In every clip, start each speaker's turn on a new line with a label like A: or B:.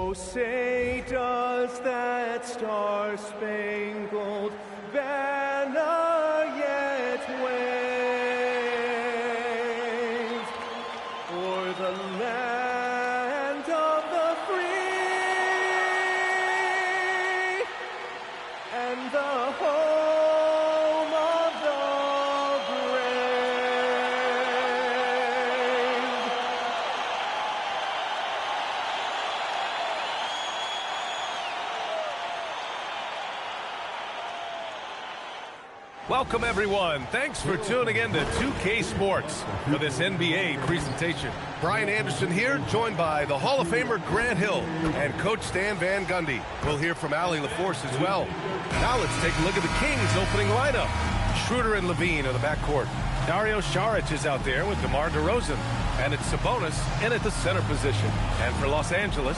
A: Oh, say does that star-spangled banner yet wave o'er the land of the free and the home of the brave.
B: Welcome, everyone. Thanks for tuning in to 2K Sports for this NBA presentation. Brian Anderson here, joined by the Hall of Famer Grant Hill and Coach Stan Van Gundy. We'll hear from Allie LaForce as well. Now let's take a look at the Kings' opening lineup. Schroeder and Levine in the backcourt. Dario Saric is out there with DeMar DeRozan. And it's Sabonis in at the center position. And for Los Angeles,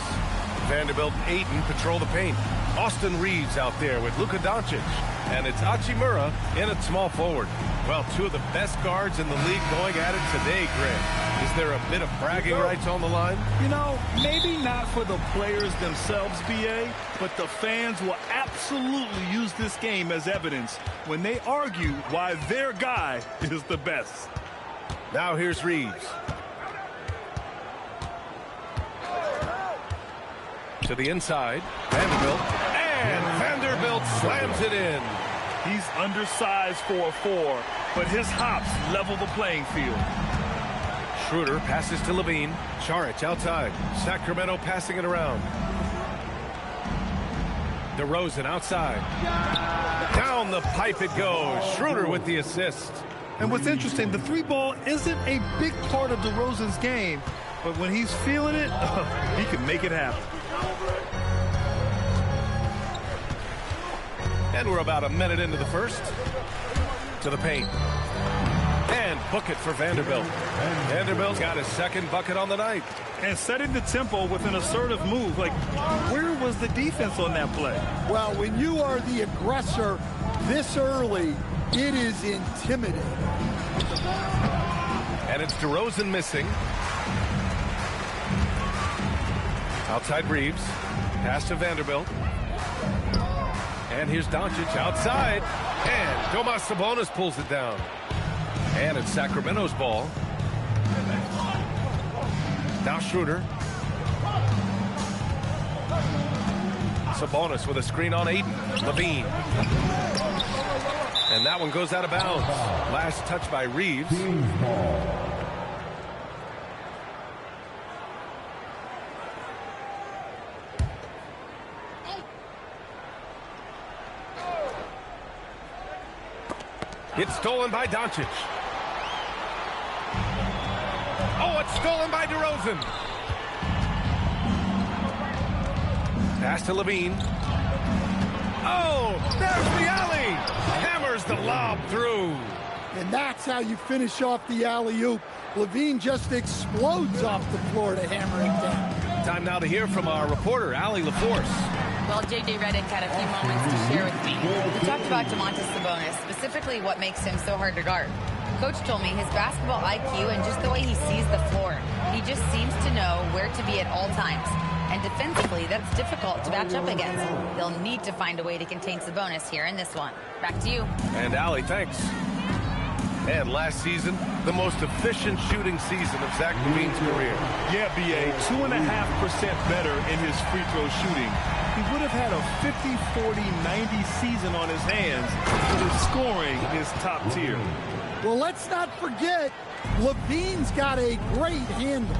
B: Vanderbilt and Ayton patrol the paint. Austin Reeves out there with Luka Doncic. And it's Hachimura in at small forward. Well, two of the best guards in the league going at it today, Grant. Is there a bit of bragging rights on the line?
C: You know, maybe not for the players themselves, BA, but the fans will absolutely use this game as evidence when they argue why their guy is the best.
B: Now here's Reeves. To the inside, Vanderbilt. And Vanderbilt slams it in.
C: He's undersized for a 4, but his hops level the playing field.
B: Schroeder passes to Levine. Saric outside. Sacramento passing it around. DeRozan outside. Down the pipe it goes. Schroeder with the assist.
C: And what's interesting, the 3-ball isn't a big part of DeRozan's game, but when he's feeling it, he can make it happen.
B: And we're about a minute into the first. To the paint. And book it for Vanderbilt. Vanderbilt's got his second bucket on the night.
C: And setting the tempo with an assertive move. Like, where was the defense on that play?
D: Well, when you are the aggressor this early, it is intimidating.
B: And it's DeRozan missing. Outside Reeves. Pass to Vanderbilt. And here's Doncic outside. And Domas Sabonis pulls it down. And it's Sacramento's ball. Now Schroeder. Sabonis with a screen on Ayton. Levine. And that one goes out of bounds. Last touch by Reeves. It's stolen by Doncic. Oh, it's stolen by DeRozan. Pass to Levine. Oh, there's the alley. Hammers the lob through.
D: And that's how you finish off the alley-oop. Levine just explodes off the floor to hammer it down.
B: Time now to hear from our reporter, Allie LaForce.
E: Well, J.J. Redick had a few moments to share with me. We talked about Domantas Sabonis, specifically what makes him so hard to guard. Coach told me his basketball IQ and just the way he sees the floor. He just seems to know where to be at all times. And defensively, that's difficult to match up against. They'll need to find a way to contain Sabonis here in this one. Back to you.
B: And Allie, thanks. And last season, the most efficient shooting season of Zach LaVine's career.
C: Yeah, B.A., 2.5% better in his free throw shooting. He would have had a 50, 40, 90 season on his hands, but his scoring is top tier.
D: Well, let's not forget, LaVine's got a great handle.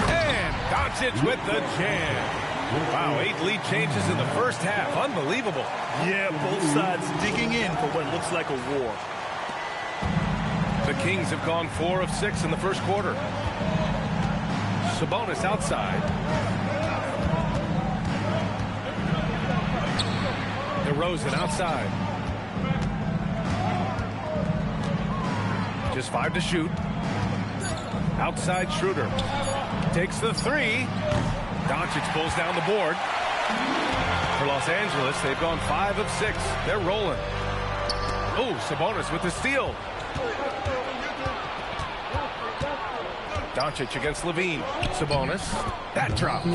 B: And Doncic with the jam. Wow, 8 lead changes in the first half. Unbelievable.
C: Yeah, both sides digging in for what looks like a war.
B: The Kings have gone 4 of 6 in the first quarter. Sabonis outside. DeRozan outside. Just 5 to shoot. Outside Schroeder. Takes the 3. Doncic pulls down the board. For Los Angeles, they've gone 5 of 6. They're rolling. Oh, Sabonis with the steal. Doncic against Levine. Sabonis. That drops.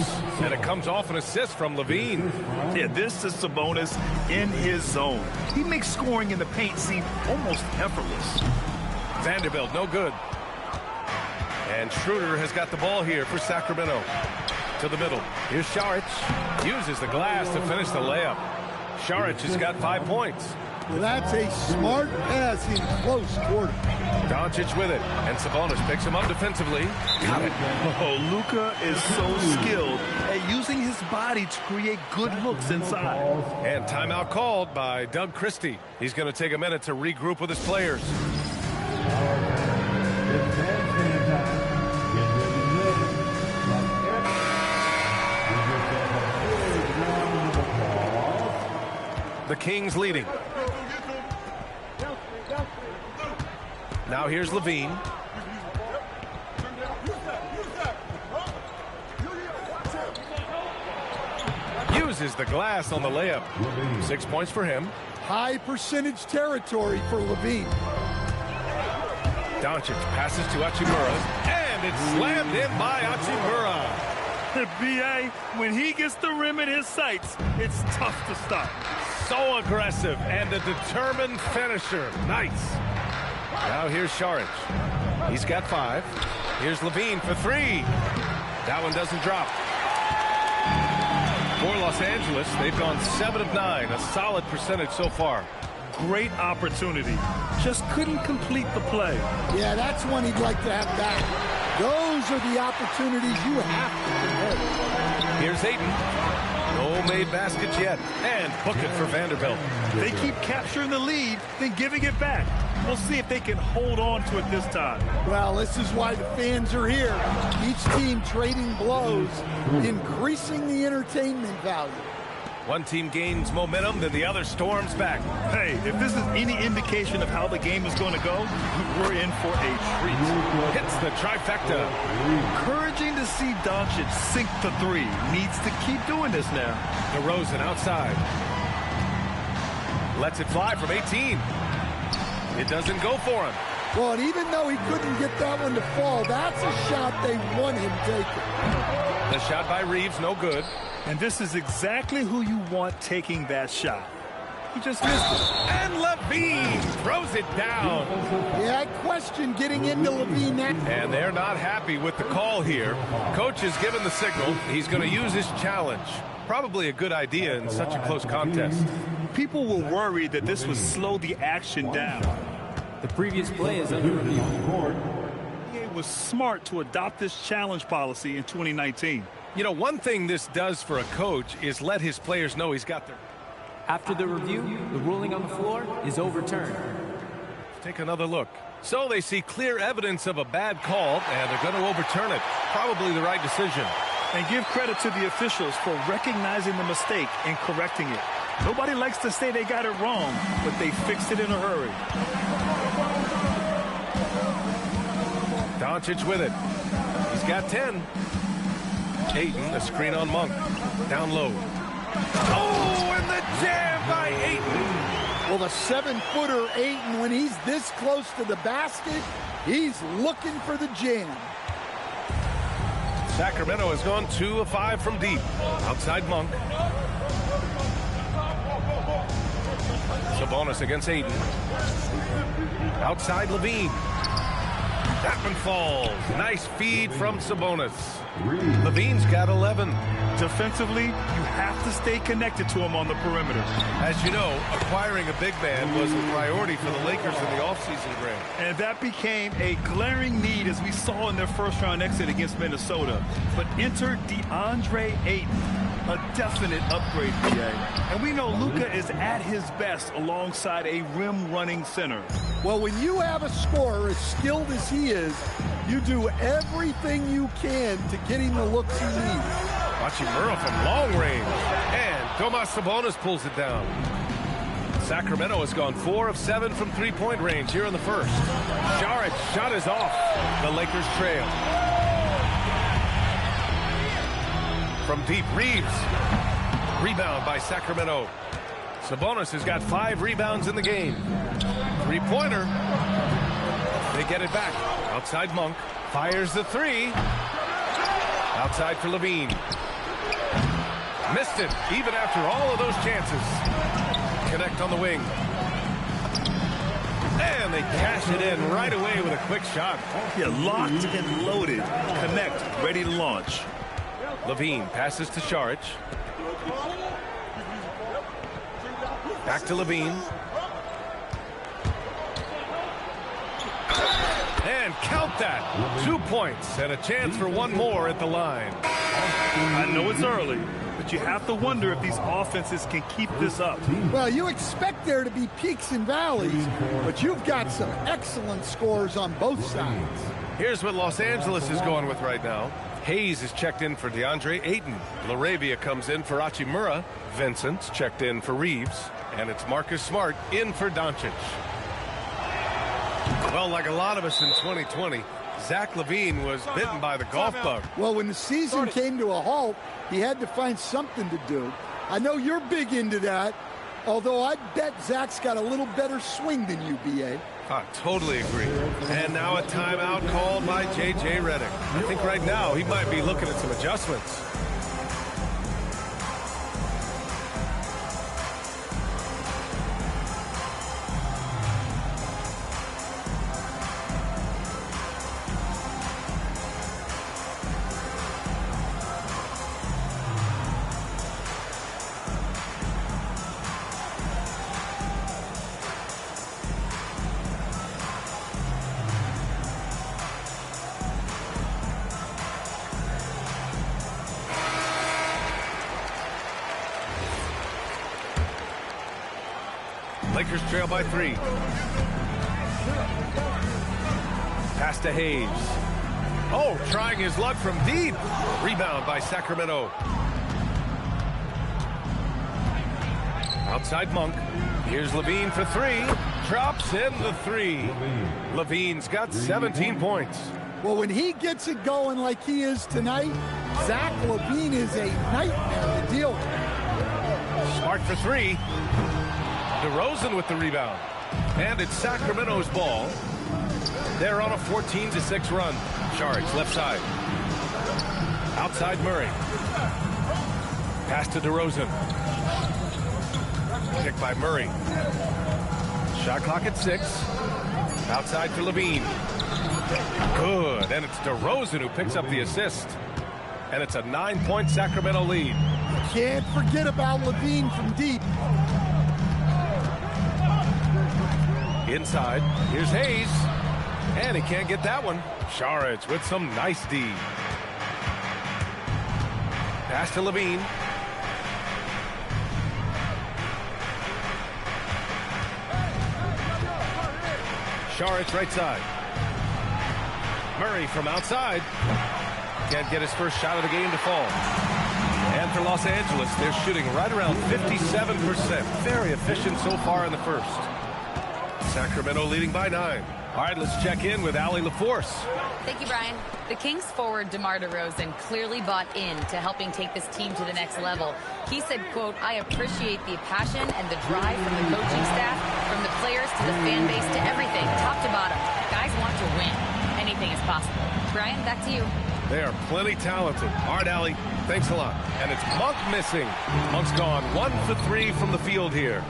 B: And it comes off an assist from Levine.
C: Yeah, this is Sabonis in his zone. He makes scoring in the paint seem almost effortless.
B: Vanderbilt, no good. And Schroeder has got the ball here for Sacramento. To the middle. Here's Saric. Uses the glass to finish the layup. Saric has got 5 points.
D: Well, that's a smart pass in close quarter.
B: Doncic with it. And Sabonis picks him up defensively. Got it.
C: Oh, Luka is so skilled at using his body to create good looks inside.
B: And timeout called by Doug Christie. He's going to take a minute to regroup with his players. The Kings leading. Now here's Levine. Uses the glass on the layup. 6 points for him.
D: High percentage territory for Levine.
B: Doncic passes to Hachimura. And it's slammed in by Hachimura.
C: B.A., when he gets the rim in his sights, it's tough to stop.
B: So aggressive and a determined finisher. Nice. Now here's Saric. He's got 5. Here's Levine for 3. That one doesn't drop. For Los Angeles, they've gone 7 of 9, a solid percentage so far.
C: Great opportunity. Just couldn't complete the play.
D: Yeah, that's one he'd like to have back. Those are the opportunities you have to convert.
B: Here's Ayton. No made baskets yet. And book it for Vanderbilt.
C: They keep capturing the lead, then giving it back. We'll see if they can hold on to it this time.
D: Well, this is why the fans are here. Each team trading blows, increasing the entertainment value.
B: One team gains momentum, then the other storms back.
C: Hey, if this is any indication of how the game is going to go, we're in for a treat.
B: Hits the trifecta.
C: Encouraging to see Doncic sink the 3. Needs to keep doing this now.
B: DeRozan outside. Lets it fly from 18. It doesn't go for him.
D: Well, and even though he couldn't get that one to fall, that's a shot they want him taking.
B: The shot by Reeves, no good.
C: And this is exactly who you want taking that shot. He just missed it.
B: And Levine throws it down.
D: Yeah, I question getting into Levine now.
B: And they're not happy with the call here. Coach has given the signal. He's going to use his challenge. Probably a good idea in such a close contest.
C: People were worried that this would slow the action down.
F: The previous play is under review.
C: It was smart to adopt this challenge policy in 2019.
B: You know, one thing this does for a coach is let his players know he's got their...
F: After the review, the ruling on the floor is overturned.
B: Take another look. So they see clear evidence of a bad call, and they're going to overturn it. Probably the right decision.
C: And give credit to the officials for recognizing the mistake and correcting it. Nobody likes to say they got it wrong, but they fixed it in a hurry.
B: Doncic with it. He's got 10. Ayton, a screen on Monk. Down low. Oh, and the jam by Ayton.
D: Well, the 7-footer Ayton, when he's this close to the basket, he's looking for the jam.
B: Sacramento has gone 2 of 5 from deep. Outside Monk. Sabonis against Ayton. Outside Levine. That one falls. Nice feed from Sabonis. Levine's got 11.
C: Defensively, you have to stay connected to him on the perimeter.
B: As you know, acquiring a big man was a priority for the Lakers in the offseason, Grant.
C: And that became a glaring need as we saw in their first-round exit against Minnesota. But enter DeAndre Ayton, a definite upgrade, PA. And we know Luka is at his best alongside a rim-running center.
D: Well, when you have a scorer as skilled as he is, you do everything you can to get him the looks he needs.
B: Hachimura from long range. And Tomas Sabonis pulls it down. Sacramento has gone 4 of 7 from three-point range here in the first. Saric shot is off. The Lakers trail. From deep, Reeves. Rebound by Sacramento. Sabonis has got 5 rebounds in the game. Three-pointer. They get it back. Outside Monk. Fires the three. Outside for Levine. Missed it, even after all of those chances. Connect on the wing. And they cash it in right away with a quick shot.
C: Yeah, locked and loaded. Connect, ready to launch.
B: Levine passes to Šarić. Back to Levine. And count that. 2 points and a chance for one more at the line.
C: I know it's early, but you have to wonder if these offenses can keep this up.
D: Well, you expect there to be peaks and valleys, but you've got some excellent scores on both sides.
B: Here's what Los Angeles is going with right now. Hayes is checked in for DeAndre Ayton. LaRavia comes in for Hachimura. Vincent's checked in for Reeves. And it's Marcus Smart in for Doncic. Well, like a lot of us in 2020, Zach LaVine was bitten by the golf bug.
D: Well, when the season came to a halt, he had to find something to do. I know you're big into that, although I bet Zach's got a little better swing than you, B.A.
B: I totally agree. And now a timeout called by J.J. Redick. I think right now he might be looking at some adjustments. Lakers trail by 3. Pass to Hayes. Oh, trying his luck from deep. Rebound by Sacramento. Outside Monk. Here's Levine for 3. Drops in the 3. Levine's got 17 points.
D: Well, when he gets it going like he is tonight, Zach LaVine is a nightmare to deal with.
B: Smart for 3. DeRozan with the rebound. And it's Sacramento's ball. They're on a 14-6 run. Šarić left side. Outside Murray. Pass to DeRozan. Kick by Murray. Shot clock at 6. Outside for Levine. Good. And it's DeRozan who picks up the assist. And it's a 9-point Sacramento lead.
D: Can't forget about Levine from deep.
B: Inside, here's Hayes, and he can't get that one. Šarić with some nice D. Pass to Levine. Šarić right side. Murray from outside. Can't get his first shot of the game to fall. And for Los Angeles, they're shooting right around 57%. Very efficient so far in the first. Sacramento leading by 9. All right, let's check in with Allie LaForce.
E: Thank you, Brian. The Kings forward DeMar DeRozan clearly bought in to helping take this team to the next level. He said, quote, "I appreciate the passion and the drive from the coaching staff, from the players to the fan base to everything, top to bottom. Guys want to win. Anything is possible." Brian, back to you.
B: They are plenty talented. All right, Allie, thanks a lot. And it's Monk missing. Monk's gone 1 for 3 from the field here.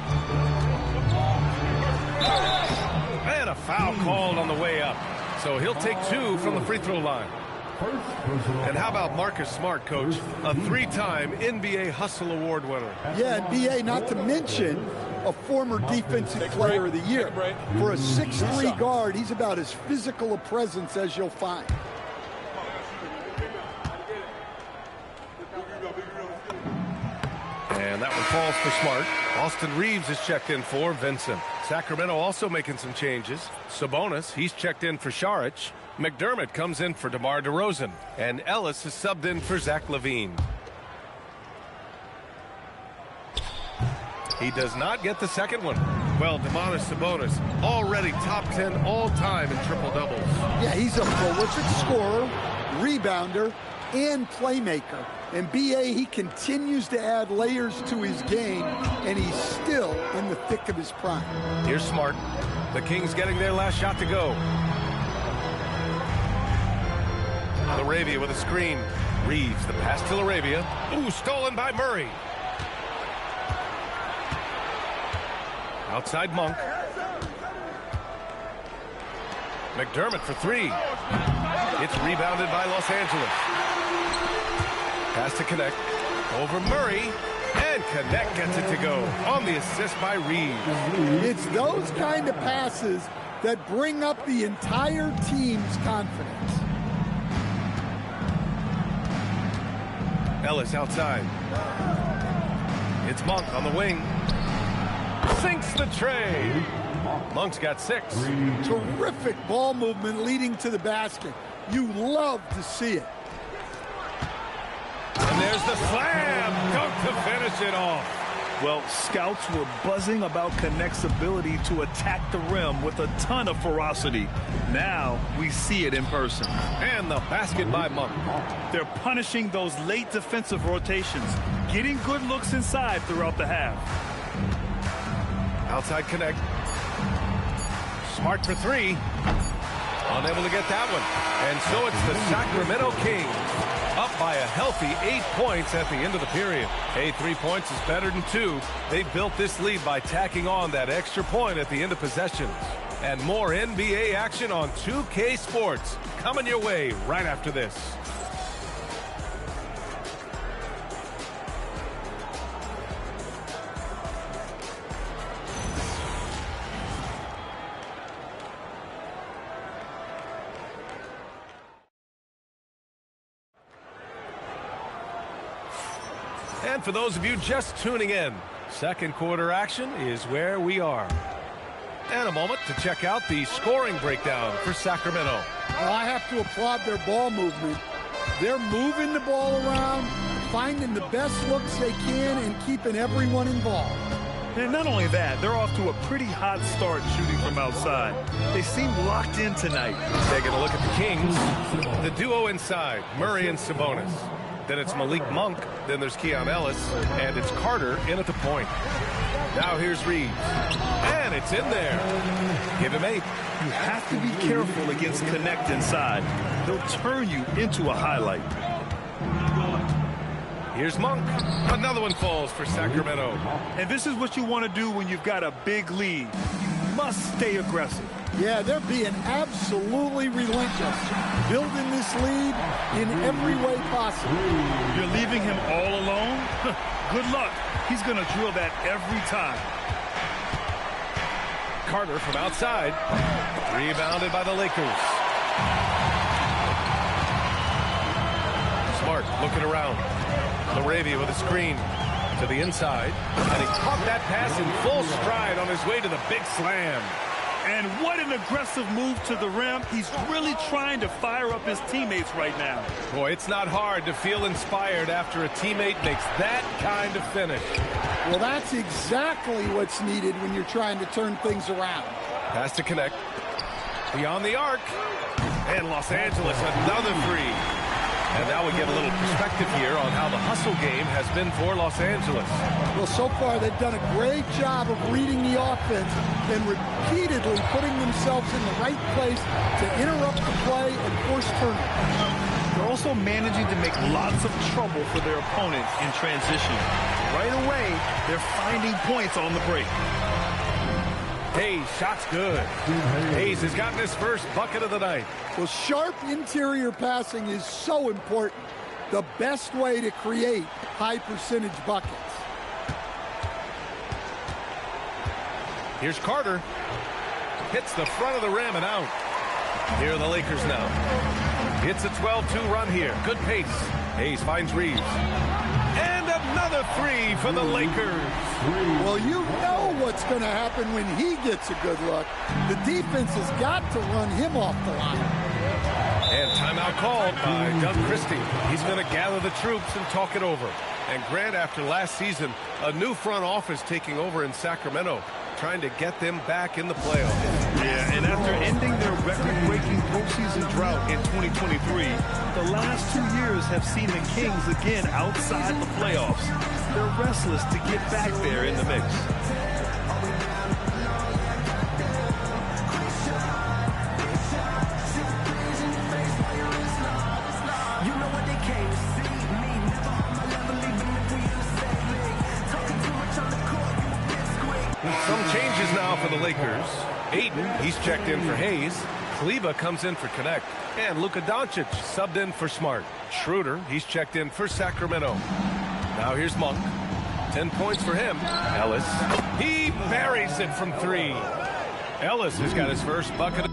B: And a foul called on the way up. So he'll take 2 from the free throw line. And how about Marcus Smart, Coach? A 3-time NBA Hustle Award winner.
D: Yeah, and B.A., not to mention a former Defensive Player of the Year. For a 6'3" guard, he's about as physical a presence as you'll find.
B: And that one falls for Smart. Austin Reeves is checked in for Vincent. Sacramento also making some changes. Sabonis, he's checked in for Šarić. McDermott comes in for DeMar DeRozan. And Ellis is subbed in for Zach LaVine. He does not get the second one. Well, Domantas Sabonis, already top 10 all-time in triple-doubles.
D: Yeah, he's a prolific scorer, rebounder, and playmaker. And B.A., he continues to add layers to his game, and he's still in the thick of his prime.
B: Here's Smart. The Kings getting their last shot to go. LaRavia with a screen. Reeves, the pass to LaRavia. Ooh, stolen by Murray. Outside Monk. McDermott for three. It's rebounded by Los Angeles. Pass to Connect. Over Murray. And Connect gets it to go on the assist by Reeves.
D: It's those kind of passes that bring up the entire team's confidence.
B: Ellis outside. It's Monk on the wing. Sinks the tray. Monk's got 6.
D: Terrific ball movement leading to the basket. You love to see it.
B: And there's the slam. Dunk to finish it off.
C: Well, scouts were buzzing about Connect's ability to attack the rim with a ton of ferocity. Now we see it in person.
B: And the basket by Monk.
C: They're punishing those late defensive rotations, getting good looks inside throughout the half.
B: Outside Connect. Smart for 3. Unable to get that one. And so it's the Sacramento Kings up by a healthy 8 points at the end of the period. Hey, 3 points is better than 2. They built this lead by tacking on that extra point at the end of possessions. And more NBA action on 2K Sports coming your way right after this. And for those of you just tuning in, second quarter action is where we are. And a moment to check out the scoring breakdown for Sacramento.
D: Well, I have to applaud their ball movement. They're moving the ball around, finding the best looks they can, and keeping everyone involved.
C: And not only that, they're off to a pretty hot start shooting from outside. They seem locked in tonight.
B: Taking a look at the Kings. The duo inside, Murray and Sabonis. Then it's Malik Monk. Then there's Keon Ellis. And it's Carter in at the point. Now here's Reeves. And it's in there. Give him 8.
C: You have to be careful against Connect inside. They'll turn you into a highlight.
B: Here's Monk. Another one falls for Sacramento.
C: And this is what you want to do when you've got a big lead. You must stay aggressive.
D: Yeah, they're being absolutely relentless, building this lead in every way possible.
C: You're leaving him all alone? Good luck. He's going to drill that every time.
B: Carter from outside. Rebounded by the Lakers. Smart looking around. LaRavia with a screen to the inside. And he caught that pass in full stride on his way to the big slam.
C: And what an aggressive move to the rim. He's really trying to fire up his teammates right now.
B: Boy, it's not hard to feel inspired after a teammate makes that kind of finish.
D: Well, that's exactly what's needed when you're trying to turn things around.
B: Pass to Connect. Beyond the arc. And Los Angeles, another 3. And now we get a little perspective here on how the hustle game has been for Los Angeles.
D: Well, so far they've done a great job of reading the offense and repeatedly putting themselves in the right place to interrupt the play and force turnovers.
C: They're also managing to make lots of trouble for their opponent in transition. Right away, they're finding points on the break.
B: Hayes, shot's good. Hayes has gotten his first bucket of the night.
D: Well, sharp interior passing is so important. The best way to create high percentage buckets.
B: Here's Carter. Hits the front of the rim and out. Here are the Lakers now. It's a 12-2 run here. Good pace. Hayes finds Reeves. And another 3 for the Lakers.
D: Well, you know what's going to happen when he gets a good look. The defense has got to run him off the line.
B: And timeout called by Doug Christie. He's going to gather the troops and talk it over. And Grant, after last season, a new front office taking over in Sacramento, trying to get them back in the playoffs.
C: Yeah, and after ending their record-breaking postseason drought in 2023, the last 2 years have seen the Kings again outside the playoffs. They're restless to get back there in the mix.
B: for the Lakers. Ayton, he's checked in for Hayes. Kleber comes in for Connect. And Luka Doncic subbed in for Smart. Schroeder, he's checked in for Sacramento. Now here's Monk. 10 points for him. Ellis, he buries it from 3. Ellis has got his first bucket.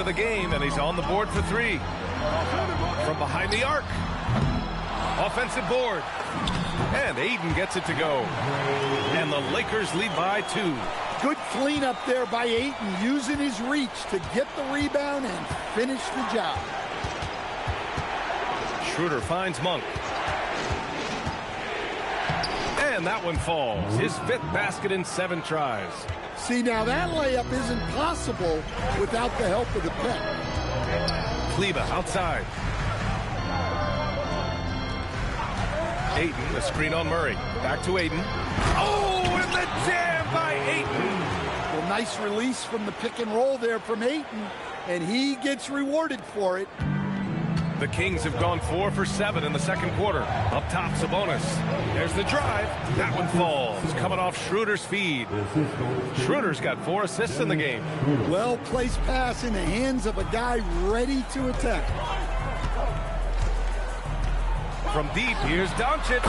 B: The game, and he's on the board for 3 from behind the arc. Offensive board, and Ayton gets it to go, and the Lakers lead by 2.
D: Good cleanup there by Ayton, using his reach to get the rebound and finish the job.
B: Schroeder finds Monk, and that one falls. His 5th basket in 7 tries.
D: See, now that layup isn't possible without the help of the pick.
B: Kleber outside. Ayton, the screen on Murray. Back to Ayton. Oh, and the jam by Ayton.
D: Well, nice release from the pick and roll there from Ayton, and he gets rewarded for it.
B: The Kings have gone 4 for 7 in the second quarter. Up top, Sabonis. There's the drive. That one falls. Coming off Schroeder's feed. Schroeder's got 4 assists in the game.
D: Well-placed pass in the hands of a guy ready to attack.
B: From deep, here's Doncic.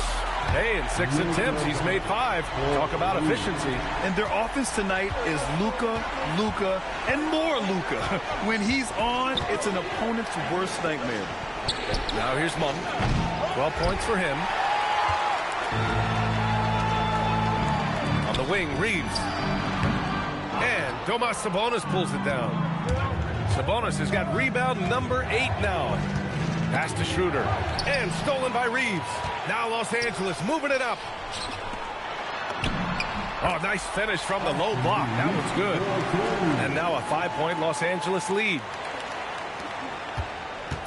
B: Hey, in 6 attempts, he's made 5. Talk about efficiency.
C: And their offense tonight is Luka, and more Luka. When he's on, it's an opponent's worst nightmare.
B: Now here's Monk. 12 points for him. On the wing, Reeves. And Domas Sabonis pulls it down. Sabonis has got rebound number 8 now. Pass to Schroeder. And stolen by Reeves. Now Los Angeles moving it up. Oh, nice finish from the low block. That one's good. And now a 5-point Los Angeles lead.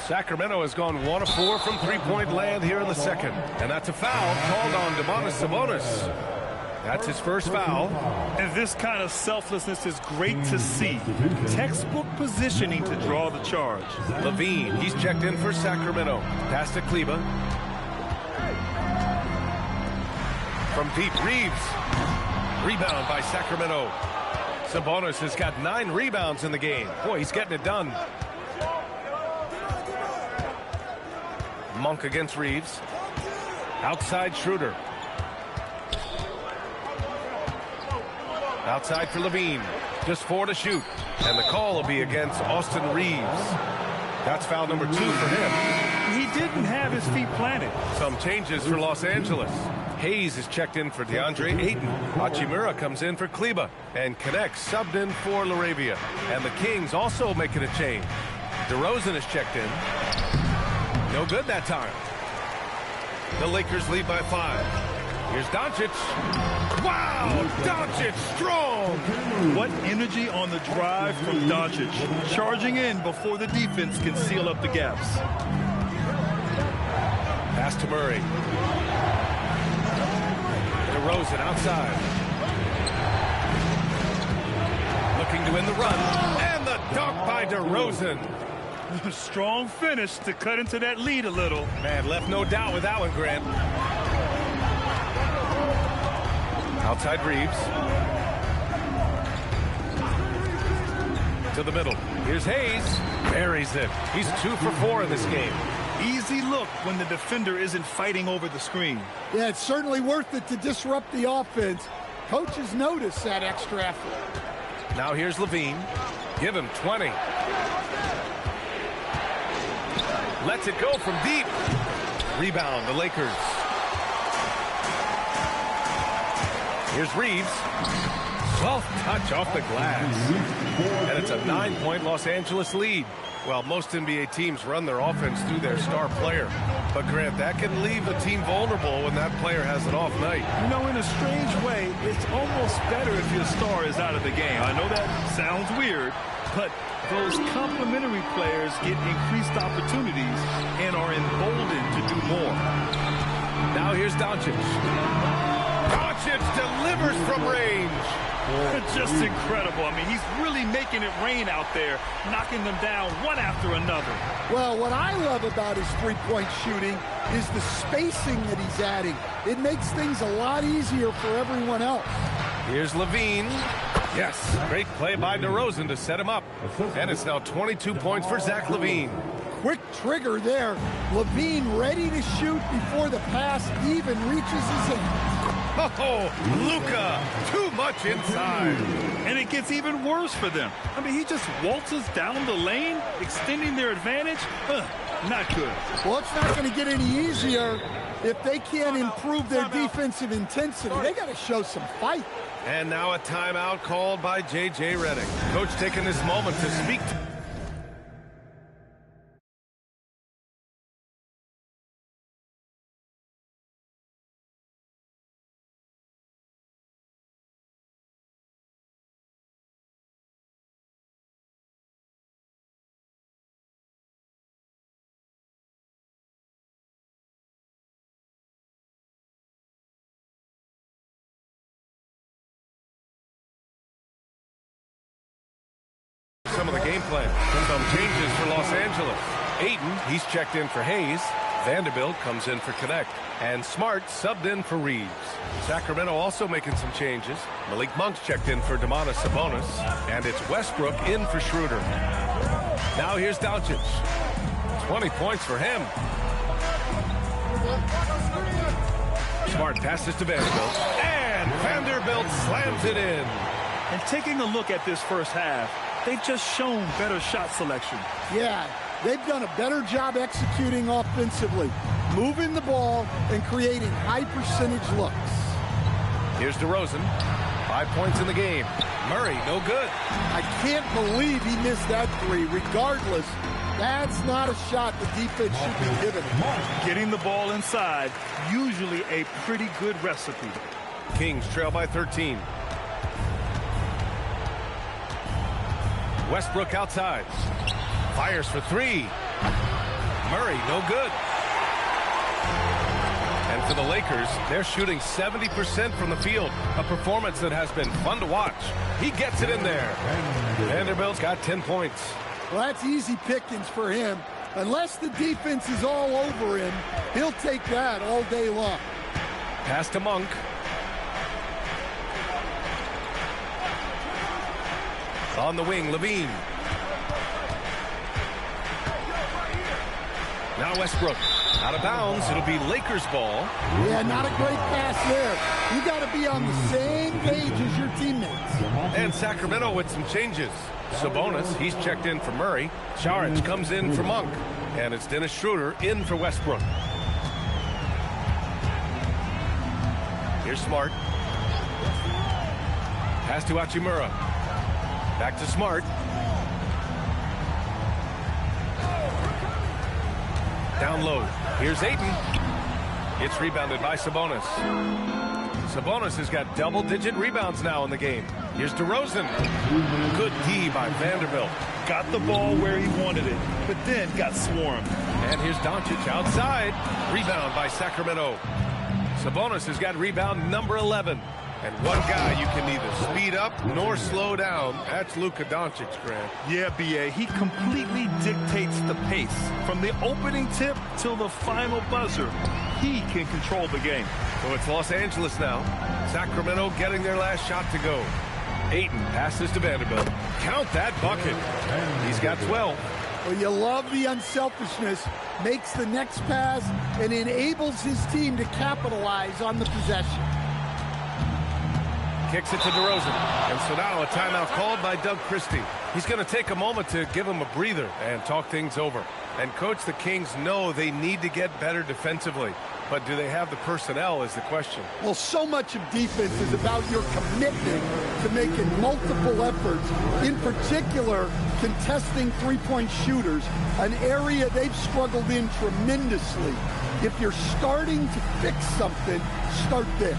B: Sacramento has gone 1 of 4 from 3-point land here in the second. And that's a foul called on Domantas Sabonis. That's his first foul.
C: And this kind of selflessness is great to see. Textbook positioning to draw the charge.
B: Levine, he's checked in for Sacramento. Pass to Kleber. From deep, Reeves. Rebound by Sacramento. Sabonis has got 9 rebounds in the game. Boy, he's getting it done. Monk against Reeves. Outside Schroeder. Outside for Levine. Just 4 to shoot. And the call will be against Austin Reeves. That's foul number 2 for him.
C: He didn't have his feet planted.
B: Some changes for Los Angeles. Hayes is checked in for DeAndre Ayton. Hachimura comes in for Kleber. And Connect subbed in for LaRavia. And the Kings also making a change. DeRozan is checked in. No good that time. The Lakers lead by 5. Here's Doncic. Wow, Doncic strong.
C: What energy on the drive from Doncic. Charging in before the defense can seal up the gaps.
B: Pass to Murray. DeRozan outside. Looking to win the run. And the dunk by DeRozan.
C: Strong finish to cut into that lead a little.
B: Man, left no doubt with that one, Grant. Outside Reeves. To the middle. Here's Hayes. Buries it. He's 2 for 4 in this game.
C: Easy look when the defender isn't fighting over the screen.
D: Yeah, it's certainly worth it to disrupt the offense. Coaches notice that extra effort.
B: Now here's Levine. Give him 20. Lets it go from deep. Rebound, the Lakers. Here's Reeves. 12th touch off the glass. And it's a 9-point Los Angeles lead. Well, most NBA teams run their offense through their star player. But, Grant, that can leave a team vulnerable when that player has an off night.
C: You know, in a strange way, it's almost better if your star is out of the game. I know that Sounds weird, but those complementary players get increased opportunities and are emboldened to do more.
B: Now here's Doncic. Doncic delivers from range.
C: Just incredible. I mean, he's really making it rain out there, knocking them down one after another.
D: Well, what I love about his three-point shooting is the spacing that he's adding. It makes things a lot easier for everyone else.
B: Here's Levine. Yes, great play by DeRozan to set him up. And it's now 22 points for Zach LaVine.
D: Quick trigger there. Levine ready to shoot before the pass even reaches his hand.
B: Oh, Luka, too much inside.
C: And it gets even worse for them. I mean, he just waltzes down the lane, extending their advantage. Not good.
D: Well, it's not going to get any easier if they can't improve their defensive intensity. They got to show some fight.
B: And now a timeout called by J.J. Redick. Coach taking this moment to speak to some of the game plan. Some changes for Los Angeles. Ayton, he's checked in for Hayes. Vanderbilt comes in for Connect. And Smart subbed in for Reeves. Sacramento also making some changes. Malik Monk's checked in for Domantas Sabonis. And it's Westbrook in for Schroeder. Now here's Doncic. 20 points for him. Smart passes to Vanderbilt. And Vanderbilt slams it in.
C: And taking a look at this first half, they've just shown better shot selection.
D: Yeah, they've done a better job executing offensively, moving the ball and creating high percentage looks.
B: Here's DeRozan. 5 points in the game. Murray, no good.
D: I can't believe he missed that three. Regardless, that's not a shot the defense should be giving.
C: Getting the ball inside, usually a pretty good recipe.
B: Kings trail by 13. Westbrook outside. Fires for three. Murray, no good. And for the Lakers, they're shooting 70% from the field. A performance that has been fun to watch. He gets it in there. Vanderbilt's got 10 points.
D: Well, that's easy pickings for him. Unless the defense is all over him, he'll take that all day long.
B: Pass to Monk. On the wing, Levine. Now Westbrook. Out of bounds. It'll be Lakers ball.
D: Yeah, not a great pass there. You got to be on the same page as your teammates.
B: And Sacramento with some changes. Sabonis, he's checked in for Murray. Saric comes in for Monk. And it's Dennis Schroeder in for Westbrook. Here's Smart. Pass to Hachimura. Back to Smart. Down low. Here's Ayton. It's rebounded by Sabonis. Sabonis has got double-digit rebounds now in the game. Here's DeRozan. Good D by Vanderbilt.
C: Got the ball where he wanted it, but then got swarmed.
B: And here's Doncic outside. Rebound by Sacramento. Sabonis has got rebound number 11. And one guy you can neither speed up nor slow down. That's Luka Doncic, Grant.
C: Yeah, B.A., he completely dictates the pace. From the opening tip till the final buzzer, he can control the game.
B: So it's Los Angeles now. Sacramento getting their last shot to go. Ayton passes to Vanderbilt. Count that bucket. He's got 12.
D: Well, you love the unselfishness. Makes the next pass and enables his team to capitalize on the possession.
B: Kicks it to DeRozan. And so now a timeout called by Doug Christie. He's going to take a moment to give him a breather and talk things over. And coach, the Kings know they need to get better defensively. But do they have the personnel is the question.
D: Well, so much of defense is about your commitment to making multiple efforts, in particular contesting three-point shooters, an area they've struggled in tremendously. If you're starting to fix something, start there.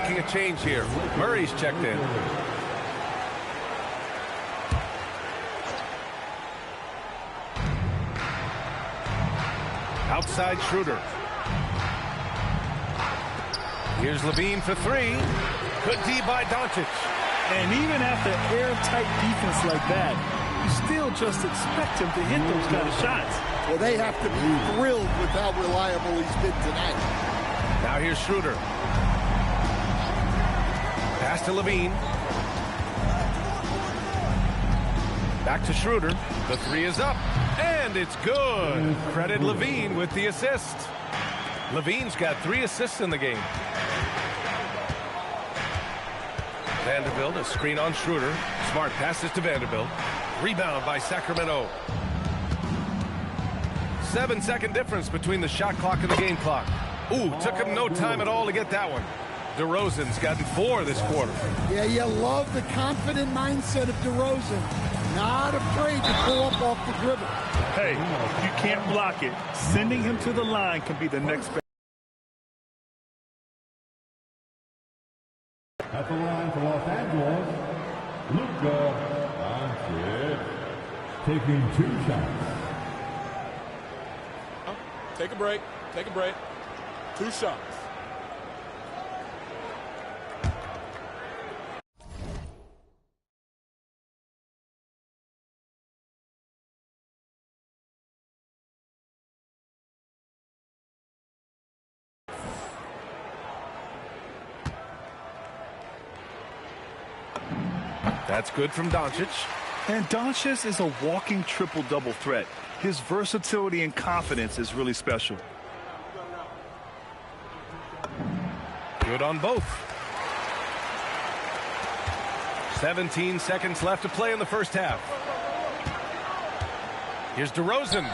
B: making a change here. Murray's checked in. Outside Schroeder. Here's Levine for three. Good D by Doncic.
C: And even after airtight defense like that, you still just expect him to hit those kind of shots.
D: Well, they have to be thrilled with how reliable he's been tonight.
B: Now here's Schroeder. Pass to Levine. Back to Schroeder. The three is up. And it's good. Credit Levine with the assist. Levine's got 3 assists in the game. Vanderbilt, a screen on Schroeder. Smart passes to Vanderbilt. Rebound by Sacramento. 7-second difference between the shot clock and the game clock. Ooh, took him no time at all to get that one. DeRozan's gotten 4 this quarter.
D: Yeah, you love the confident mindset of DeRozan. Not afraid to pull up off the dribble.
C: Hey, you can't block it. Sending him to the line can be the next best.
G: At the line for Los Angeles, Luka Doncic, taking 2 shots.
A: Take a break. Take a break. 2 shots.
B: That's good from Doncic.
C: And Doncic is a walking triple-double threat. His versatility and confidence is really special.
B: Good on both. 17 seconds left to play in the first half. Here's DeRozan.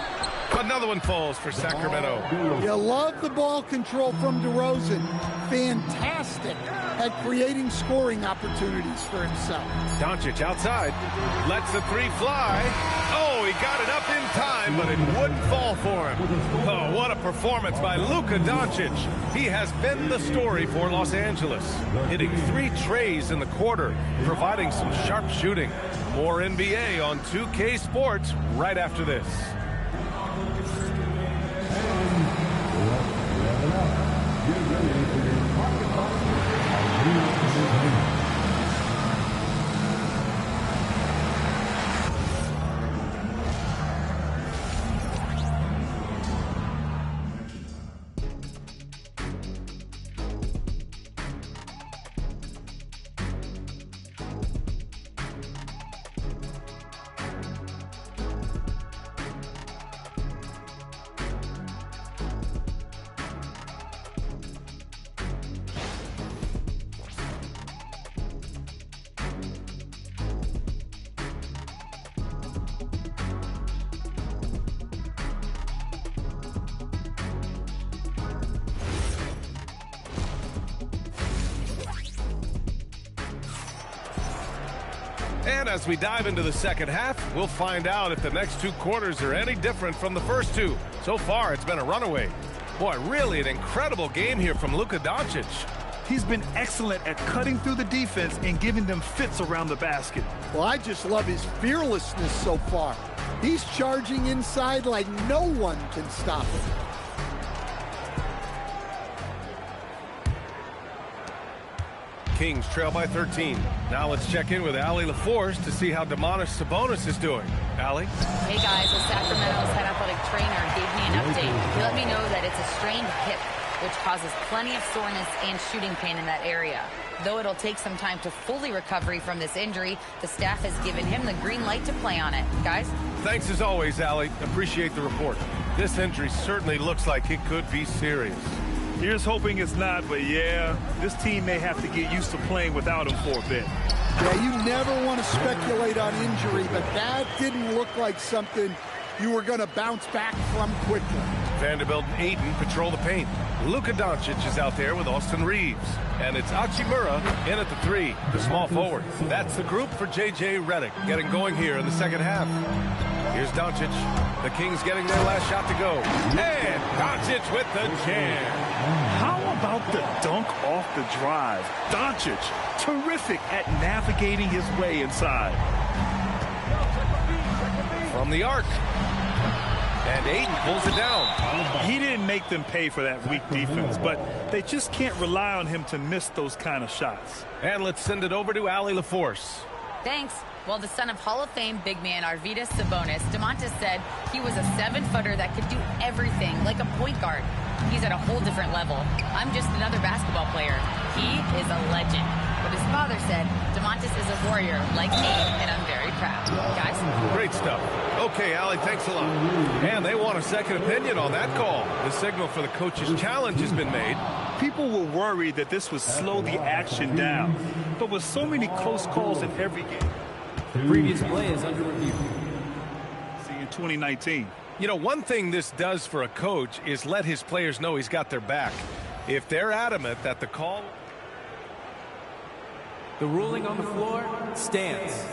B: Another one falls for Sacramento.
D: You love the ball control from DeRozan. Fantastic at creating scoring opportunities for himself.
B: Doncic outside. Lets the 3 fly. Oh, he got it up in time, but it wouldn't fall for him. Oh, what a performance by Luka Doncic. He has been the story for Los Angeles. Hitting 3 trays in the quarter, providing some sharp shooting. More NBA on 2K Sports right after this. And as we dive into the second half, we'll find out if the next 2 quarters are any different from the first 2. So far, it's been a runaway. Boy, really an incredible game here from Luka Doncic.
C: He's been excellent at cutting through the defense and giving them fits around the basket.
D: Well, I just love his fearlessness so far. He's charging inside like no one can stop him.
B: Kings trail by 13. Now let's check in with Allie LaForce to see how Domantas Sabonis is doing. Allie?
E: Hey guys, the Sacramento's head athletic trainer gave me an update. He let me know that it's a strained hip, which causes plenty of soreness and shooting pain in that area. Though it'll take some time to fully recover from this injury, the staff has given him the green light to play on it. Guys?
B: Thanks as always, Allie. Appreciate the report. This injury certainly looks like it could be serious.
C: Here's hoping it's not, but yeah, this team may have to get used to playing without him for a bit.
D: Yeah, you never want to speculate on injury, but that didn't look like something you were going to bounce back from quickly.
B: Vanderbilt and Ayton patrol the paint. Luka Doncic is out there with Austin Reeves. And it's Hachimura in at the 3, the small forward. That's the group for J.J. Redick getting going here in the second half. Here's Doncic. The Kings getting their last shot to go. And Doncic with the jam.
C: How about the dunk off the drive? Doncic, terrific at navigating his way inside.
B: From the arc. And Ayton pulls it down.
C: He didn't make them pay for that weak defense, but they just can't rely on him to miss those kind of shots.
B: And let's send it over to Allie LaForce.
E: Thanks. Well, the son of Hall of Fame big man Arvydas Sabonis, DeMontis said he was a 7-footer that could do everything like a point guard. He's at a whole different level. I'm just another basketball player. He is a legend. But his father said, DeMontis is a warrior like me, and I'm very proud. Guys?
B: Great stuff. Okay, Allie, thanks a lot. And they want a second opinion on that call. The signal for the coach's challenge has been made.
C: People were worried that this would slow the action down. But with so many close calls in every game.
F: The previous play is under review.
C: See, in 2019.
B: You know, one thing this does for a coach is let his players know he's got their back. If they're adamant that the call...
F: The ruling on the floor stands.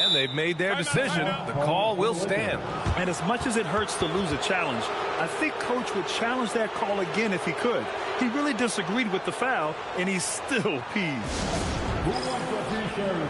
B: And they've made their decision. The call will stand.
C: And as much as it hurts to lose a challenge, I think Coach would challenge that call again if he could. He really disagreed with the foul, and he's still peeved.
G: Who wants a t-shirt?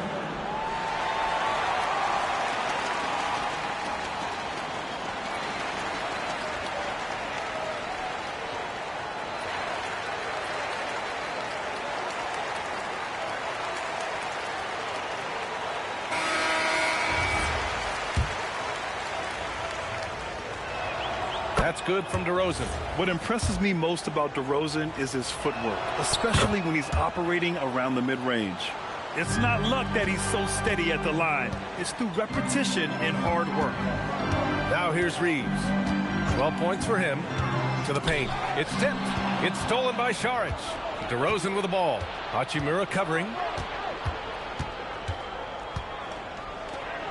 B: That's good from DeRozan.
C: What impresses me most about DeRozan is his footwork, especially when he's operating around the mid-range. It's not luck that he's so steady at the line. It's through repetition and hard work.
B: Now here's Reeves. 12 points for him. To the paint. It's tipped. It's stolen by Saric. DeRozan with the ball. Hachimura covering.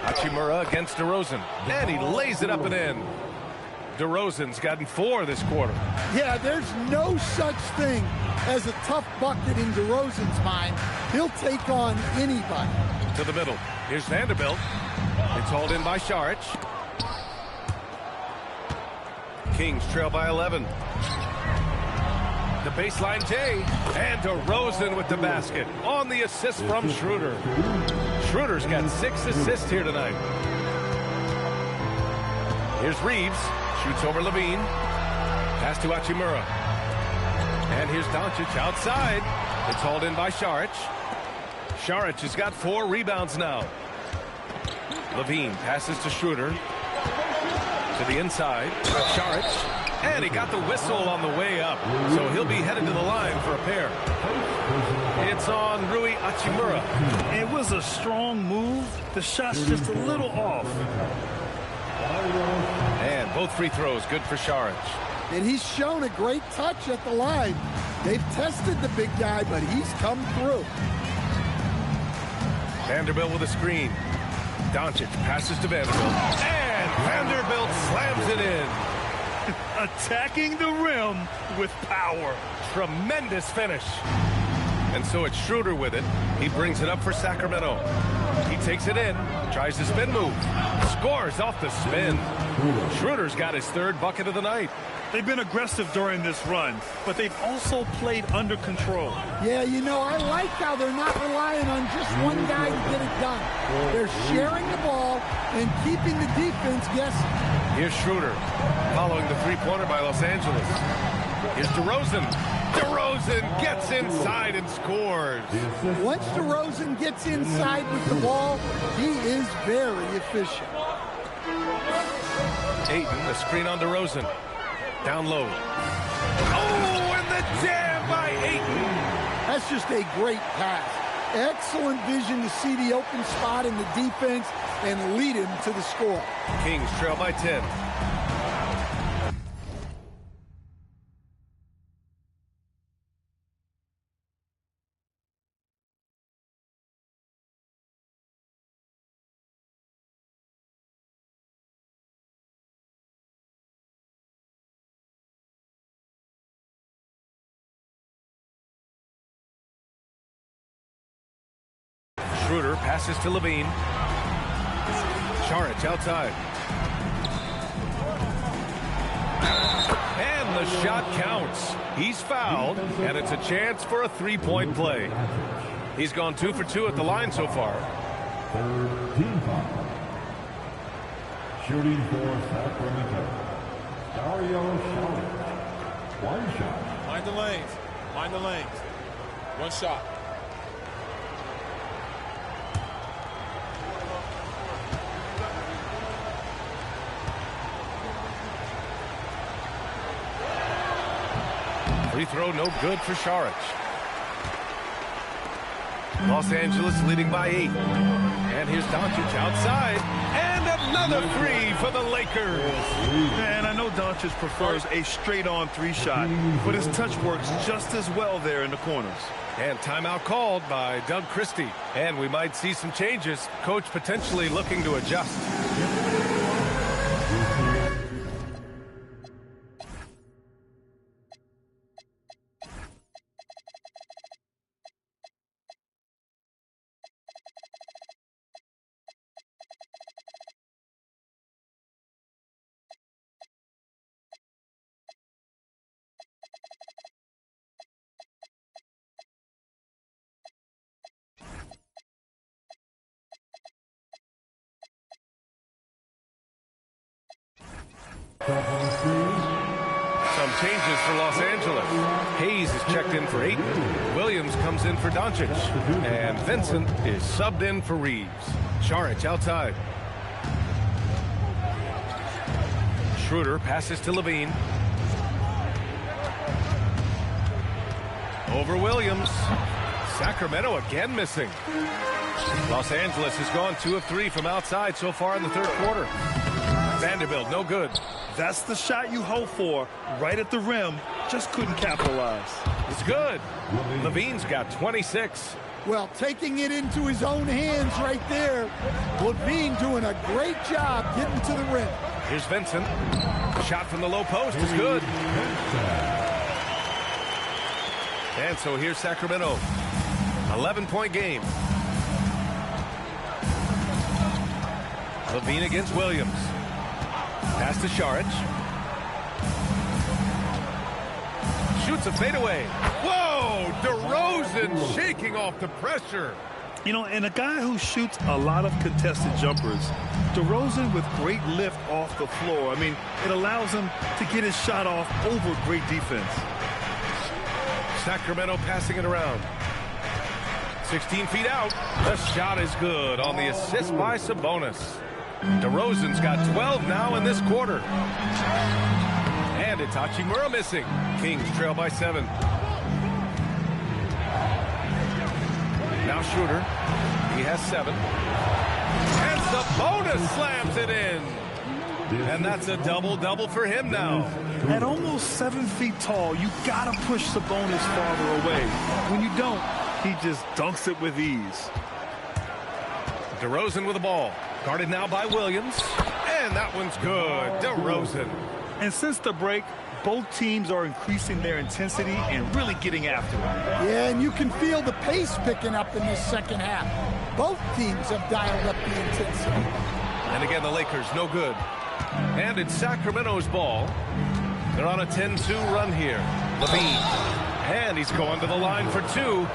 B: Hachimura against DeRozan. And he lays it up and in. DeRozan's gotten 4 this quarter.
D: Yeah, there's no such thing as a tough bucket in DeRozan's mind. He'll take on anybody.
B: To the middle. Here's Vanderbilt. It's hauled in by Saric. Kings trail by 11. The baseline J. And DeRozan with the basket. On the assist from Schroeder. Schroeder's got 6 assists here tonight. Here's Reeves. Shoots over Levine. Pass to Hachimura. And here's Doncic outside. It's hauled in by Saric. Saric has got 4 rebounds now. Levine passes to Schroeder. To the inside. Saric. And he got the whistle on the way up. So he'll be headed to the line for a pair. It's on Rui Hachimura.
C: It was a strong move. The shot's just a little off.
B: And both free throws good for Saric.
D: And he's shown a great touch at the line. They've tested the big guy, but he's come through.
B: Vanderbilt with a screen. Doncic passes to Vanderbilt. And Vanderbilt slams it in.
C: Attacking the rim with power.
B: Tremendous finish. And so it's Schroeder with it. He brings it up for Sacramento. He takes it in. Tries the spin move. Scores off the spin. Schroeder's got his 3rd bucket of the night.
C: They've been aggressive during this run, but they've also played under control.
D: Yeah, you know, I like how they're not relying on just one guy to get it done. They're sharing the ball and keeping the defense guessing.
B: Here's Schroeder following the 3-pointer by Los Angeles. Here's DeRozan. DeRozan gets inside and scores.
D: Once DeRozan gets inside with the ball, he is very efficient.
B: Ayton, the screen on DeRozan. Down low. Oh, and the jam by Ayton.
D: That's just a great pass. Excellent vision to see the open spot in the defense and lead him to the score.
B: Kings trail by 10. Schroeder passes to Levine. Saric outside. And the The shot counts. He's fouled, and it's a chance for a three-point play. He's gone 2 for 2 at the line so far.
G: Third team foul. Shooting for Sacramento, Dario Saric. One shot.
A: Mind the lanes. Mind the lanes. One shot.
B: Free throw no good for Saric. Los Angeles leading by 8. And here's Doncic outside. And another three for the Lakers.
C: And I know Doncic prefers a straight-on three-shot, but his touch works just as well there in the corners.
B: And timeout called by Doug Christie. And we might see some changes. Coach potentially looking to adjust. Some changes for Los Angeles. Hayes is checked in for Ayton. Williams comes in for Doncic. And Vincent is subbed in for Reeves. Saric outside. Schroeder passes to Levine. Over Williams. Sacramento again missing. Los Angeles has gone 2 of 3 from outside so far in the third quarter. Vanderbilt, no good.
C: That's the shot you hope for, right at the rim. Just couldn't capitalize.
B: It's good. Levine's got 26.
D: Well, taking it into his own hands right there. Levine doing a great job getting to the rim.
B: Here's Vincent. Shot from the low post is good. And so here's Sacramento. 11-point game. Levine against Williams. Pass to Saric. Shoots a fadeaway. Whoa! DeRozan shaking off the pressure.
C: You know, and a guy who shoots a lot of contested jumpers, DeRozan with great lift off the floor. I mean, it allows him to get his shot off over great defense.
B: Sacramento passing it around. 16 feet out. The shot is good on the assist by Sabonis. DeRozan's got 12 now in this quarter. And it's Hachimura missing. Kings trail by 7. Now Schroeder. He has 7. And Sabonis slams it in. And that's a double-double for him now.
C: At almost 7 feet tall, you got to push Sabonis farther away. When you don't, he just dunks it with ease.
B: DeRozan with the ball. Guarded now by Williams. And that one's good. DeRozan.
C: And since the break, both teams are increasing their intensity and really getting after it.
D: Yeah, and you can feel the pace picking up in this second half. Both teams have dialed up the intensity.
B: And again, the Lakers, no good. And it's Sacramento's ball. They're on a 10-2 run here. Levine. And he's going to the line for 2.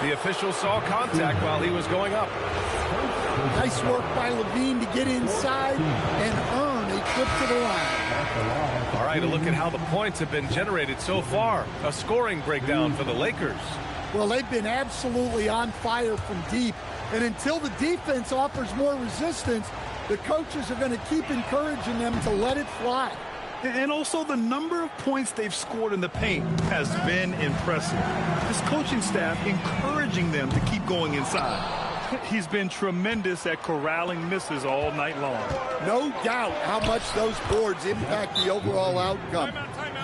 B: The official saw contact while he was going up.
D: Nice work by Levine to get inside and earn a trip to the line.
B: All right, a look at how the points have been generated so far. A scoring breakdown for the Lakers.
D: Well, they've been absolutely on fire from deep. And until the defense offers more resistance, the coaches are going to keep encouraging them to let it fly.
C: And also the number of points they've scored in the paint has been impressive. This coaching staff encouraging them to keep going inside. He's been tremendous at corrالling misses all night long.
D: No doubt how much those boards impact the overall outcome.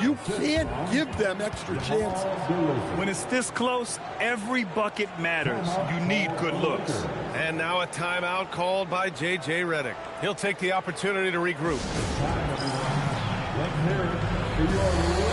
D: You can't give them extra chances.
C: When it's this close, every bucket matters. You need good looks.
B: And now a timeout called by J.J. Redick. He'll take the opportunity to regroup.
G: Let's hear it for your Lakers.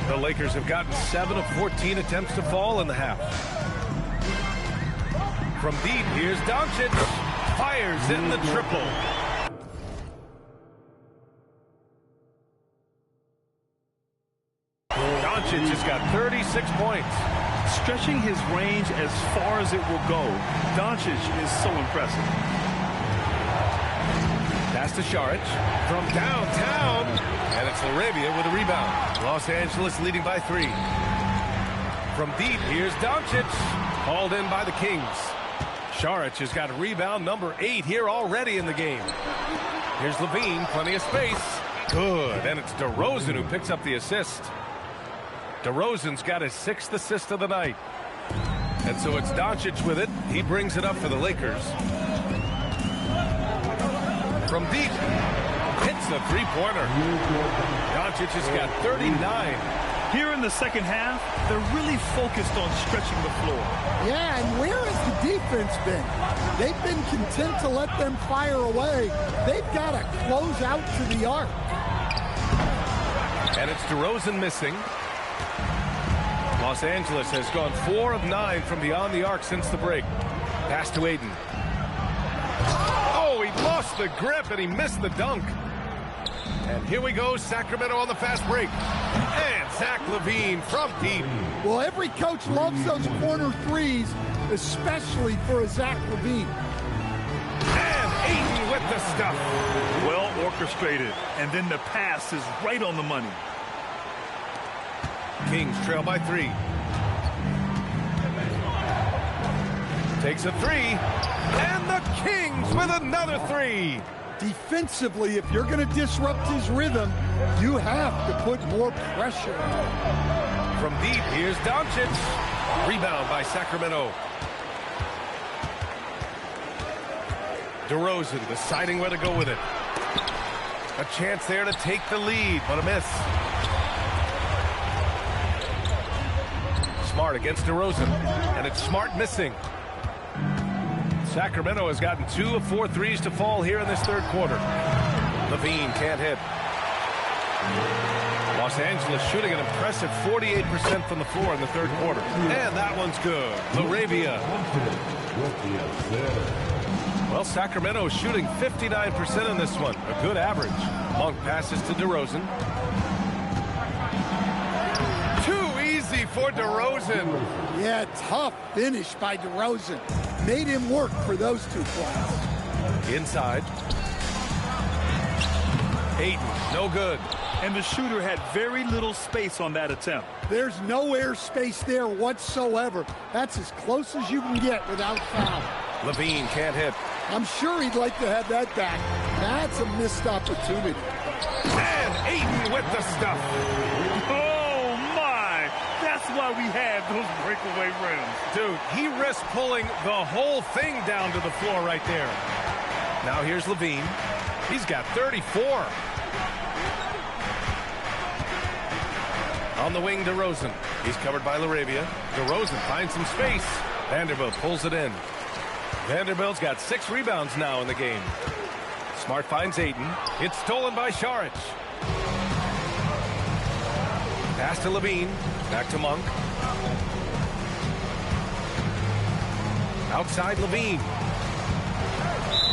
B: The Lakers have gotten 7 of 14 attempts to fall in the half. From deep, here's Doncic. Fires in the triple. Doncic has got 36 points.
C: Stretching his range as far as it will go, Doncic is so impressive.
B: Pass to Saric from downtown, and it's Arabia with a rebound. Los Angeles leading by 3. From deep, here's Doncic, called in by the Kings. Saric has got rebound number 8 here already in the game. Here's Levine, plenty of space. Good, and it's DeRozan who picks up the assist. DeRozan's got his 6th assist of the night. And so it's Doncic with it. He brings it up for the Lakers. From deep, hits the three-pointer. Doncic has got 39.
C: Here in the second half, they're really focused on stretching the floor.
D: Yeah, and where has the defense been? They've been content to let them fire away. They've got to close out to the arc.
B: And it's DeRozan missing. Los Angeles has gone 4 of 9 from beyond the arc since the break. Pass to Aiden. Oh, he lost the grip and he missed the dunk. And here we go, Sacramento on the fast break. And Zach LaVine from deep.
D: Well, every coach loves those corner threes, especially for a Zach LaVine.
B: And Ayton with the stuff.
C: Well orchestrated, and then the pass is right on the money.
B: Kings trail by 3. Takes a 3, and the Kings with another 3.
D: Defensively, if you're going to disrupt his rhythm, you have to put more pressure on.
B: From deep, here's Doncic. Rebound by Sacramento. DeRozan deciding where to go with it. A chance there to take the lead, but a miss. Smart against DeRozan, and it's Smart missing. Sacramento has gotten 2 of 4 threes to fall here in this third quarter. LaVine can't hit. Los Angeles shooting an impressive 48% from the floor in the third quarter. And that one's good. LaRavia. Well, Sacramento is shooting 59% in this one. A good average. Monk passes to DeRozan. Too easy for DeRozan.
D: Yeah, tough finish by DeRozan. Made him work for those 2 plays.
B: Inside. Ayton, no good.
C: And the shooter had very little space on that attempt.
D: There's no air space there whatsoever. That's as close as you can get without foul.
B: LaVine can't hit.
D: I'm sure he'd like to have that back. That's a missed opportunity.
B: And Ayton with the stuff.
C: Oh, my. That's why we have those breakaway rims.
B: Dude, he risked pulling the whole thing down to the floor right there. Now here's LaVine. He's got 34. On the wing, DeRozan. He's covered by LaRavia. DeRozan finds some space. Vanderbilt pulls it in. Vanderbilt's got 6 rebounds now in the game. Smart finds Ayton. It's stolen by Saric. Pass to LaVine. Back to Monk. Outside LaVine.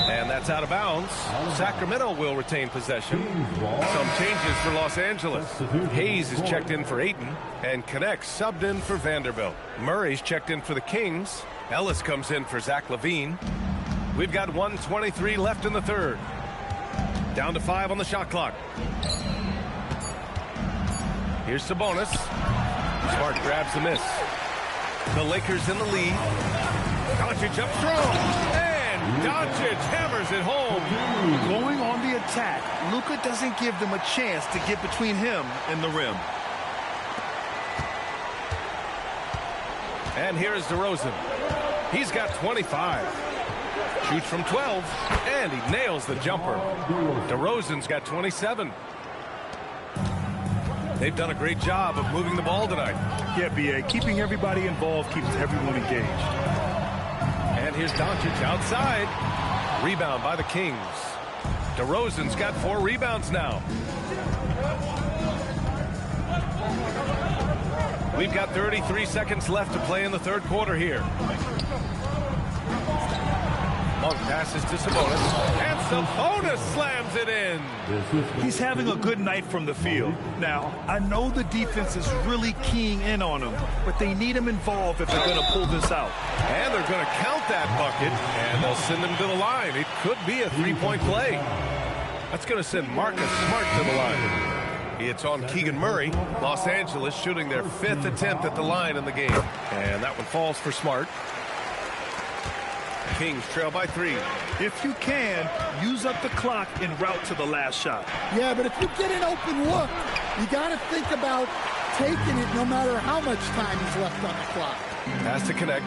B: And that's out of bounds. Sacramento will retain possession. Some changes for Los Angeles. Hayes is checked in for Ayton, and Connect subbed in for Vanderbilt. Murray's checked in for the Kings. Ellis comes in for Zach LaVine. We've got 1:23 left in the third. Down to 5 on the shot clock. Here's Sabonis. Smart grabs the miss. The Lakers in the lead. Doncic up strong. And Doncic hammers it home.
C: Going on the attack, Luka doesn't give them a chance to get between him and the rim.
B: And here's DeRozan. He's got 25. Shoots from 12, and he nails the jumper. DeRozan's got 27. They've done a great job of moving the ball tonight.
C: Yeah, B.A. Keeping everybody involved keeps everyone engaged.
B: And here's Doncic outside. Rebound by the Kings. DeRozan's got 4 rebounds now. We've got 33 seconds left to play in the third quarter here. Monk passes to Sabonis, and Sabonis slams it in.
C: He's having a good night from the field. Now, I know the defense is really keying in on him, but they need him involved if they're going to pull this out.
B: And they're going to count that bucket, and they'll send him to the line. It could be a 3-point play. That's going to send Marcus Smart to the line. It's on Keegan Murray. Los Angeles shooting their 5th attempt at the line in the game. And that one falls for Smart. Kings trail by 3.
C: If you can, use up the clock en route to the last shot.
D: Yeah, but if you get an open look, you got to think about taking it no matter how much time is left on the clock.
B: Pass to Connect.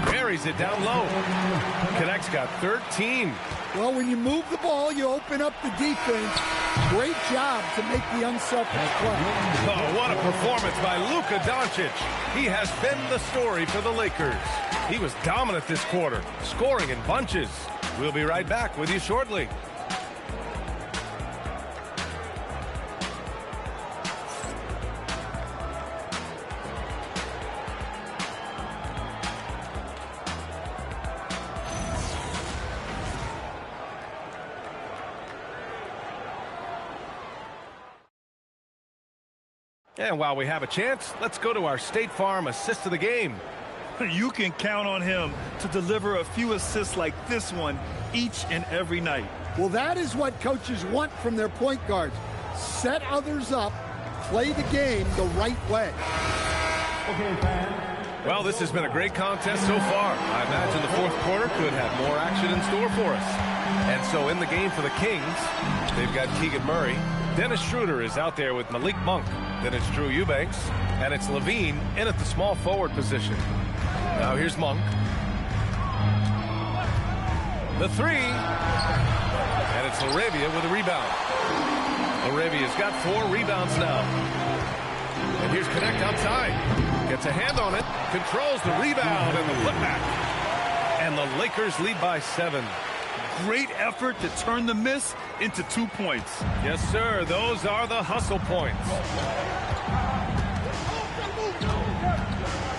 B: Buries it down low. Connect's got 13.
D: Well, when you move the ball, you open up the defense. Great job to make the unselfish play.
B: Oh, what a performance by Luka Doncic. He has been the story for the Lakers. He was dominant this quarter, scoring in bunches. We'll be right back with you shortly. And while we have a chance, let's go to our State Farm assist of the game.
C: You can count on him to deliver a few assists like this one each and every night.
D: Well, that is what coaches want from their point guards. Set others up, play the game the right way.
G: Okay, fans.
B: Well, this has been a great contest so far. I imagine the fourth quarter could have more action in store for us. And so in the game for the Kings, they've got Keegan Murray. Dennis Schroeder is out there with Malik Monk. Then it's Drew Eubanks. And it's Levine in at the small forward position. Now here's Monk. The three. And it's Laravia with a rebound. Laravia's got 4 rebounds now. And here's Connect outside. Gets a hand on it. Controls the rebound and the putback. And the Lakers lead by 7.
C: Great effort to turn the miss into 2 points.
B: Yes, sir. Those are the hustle points.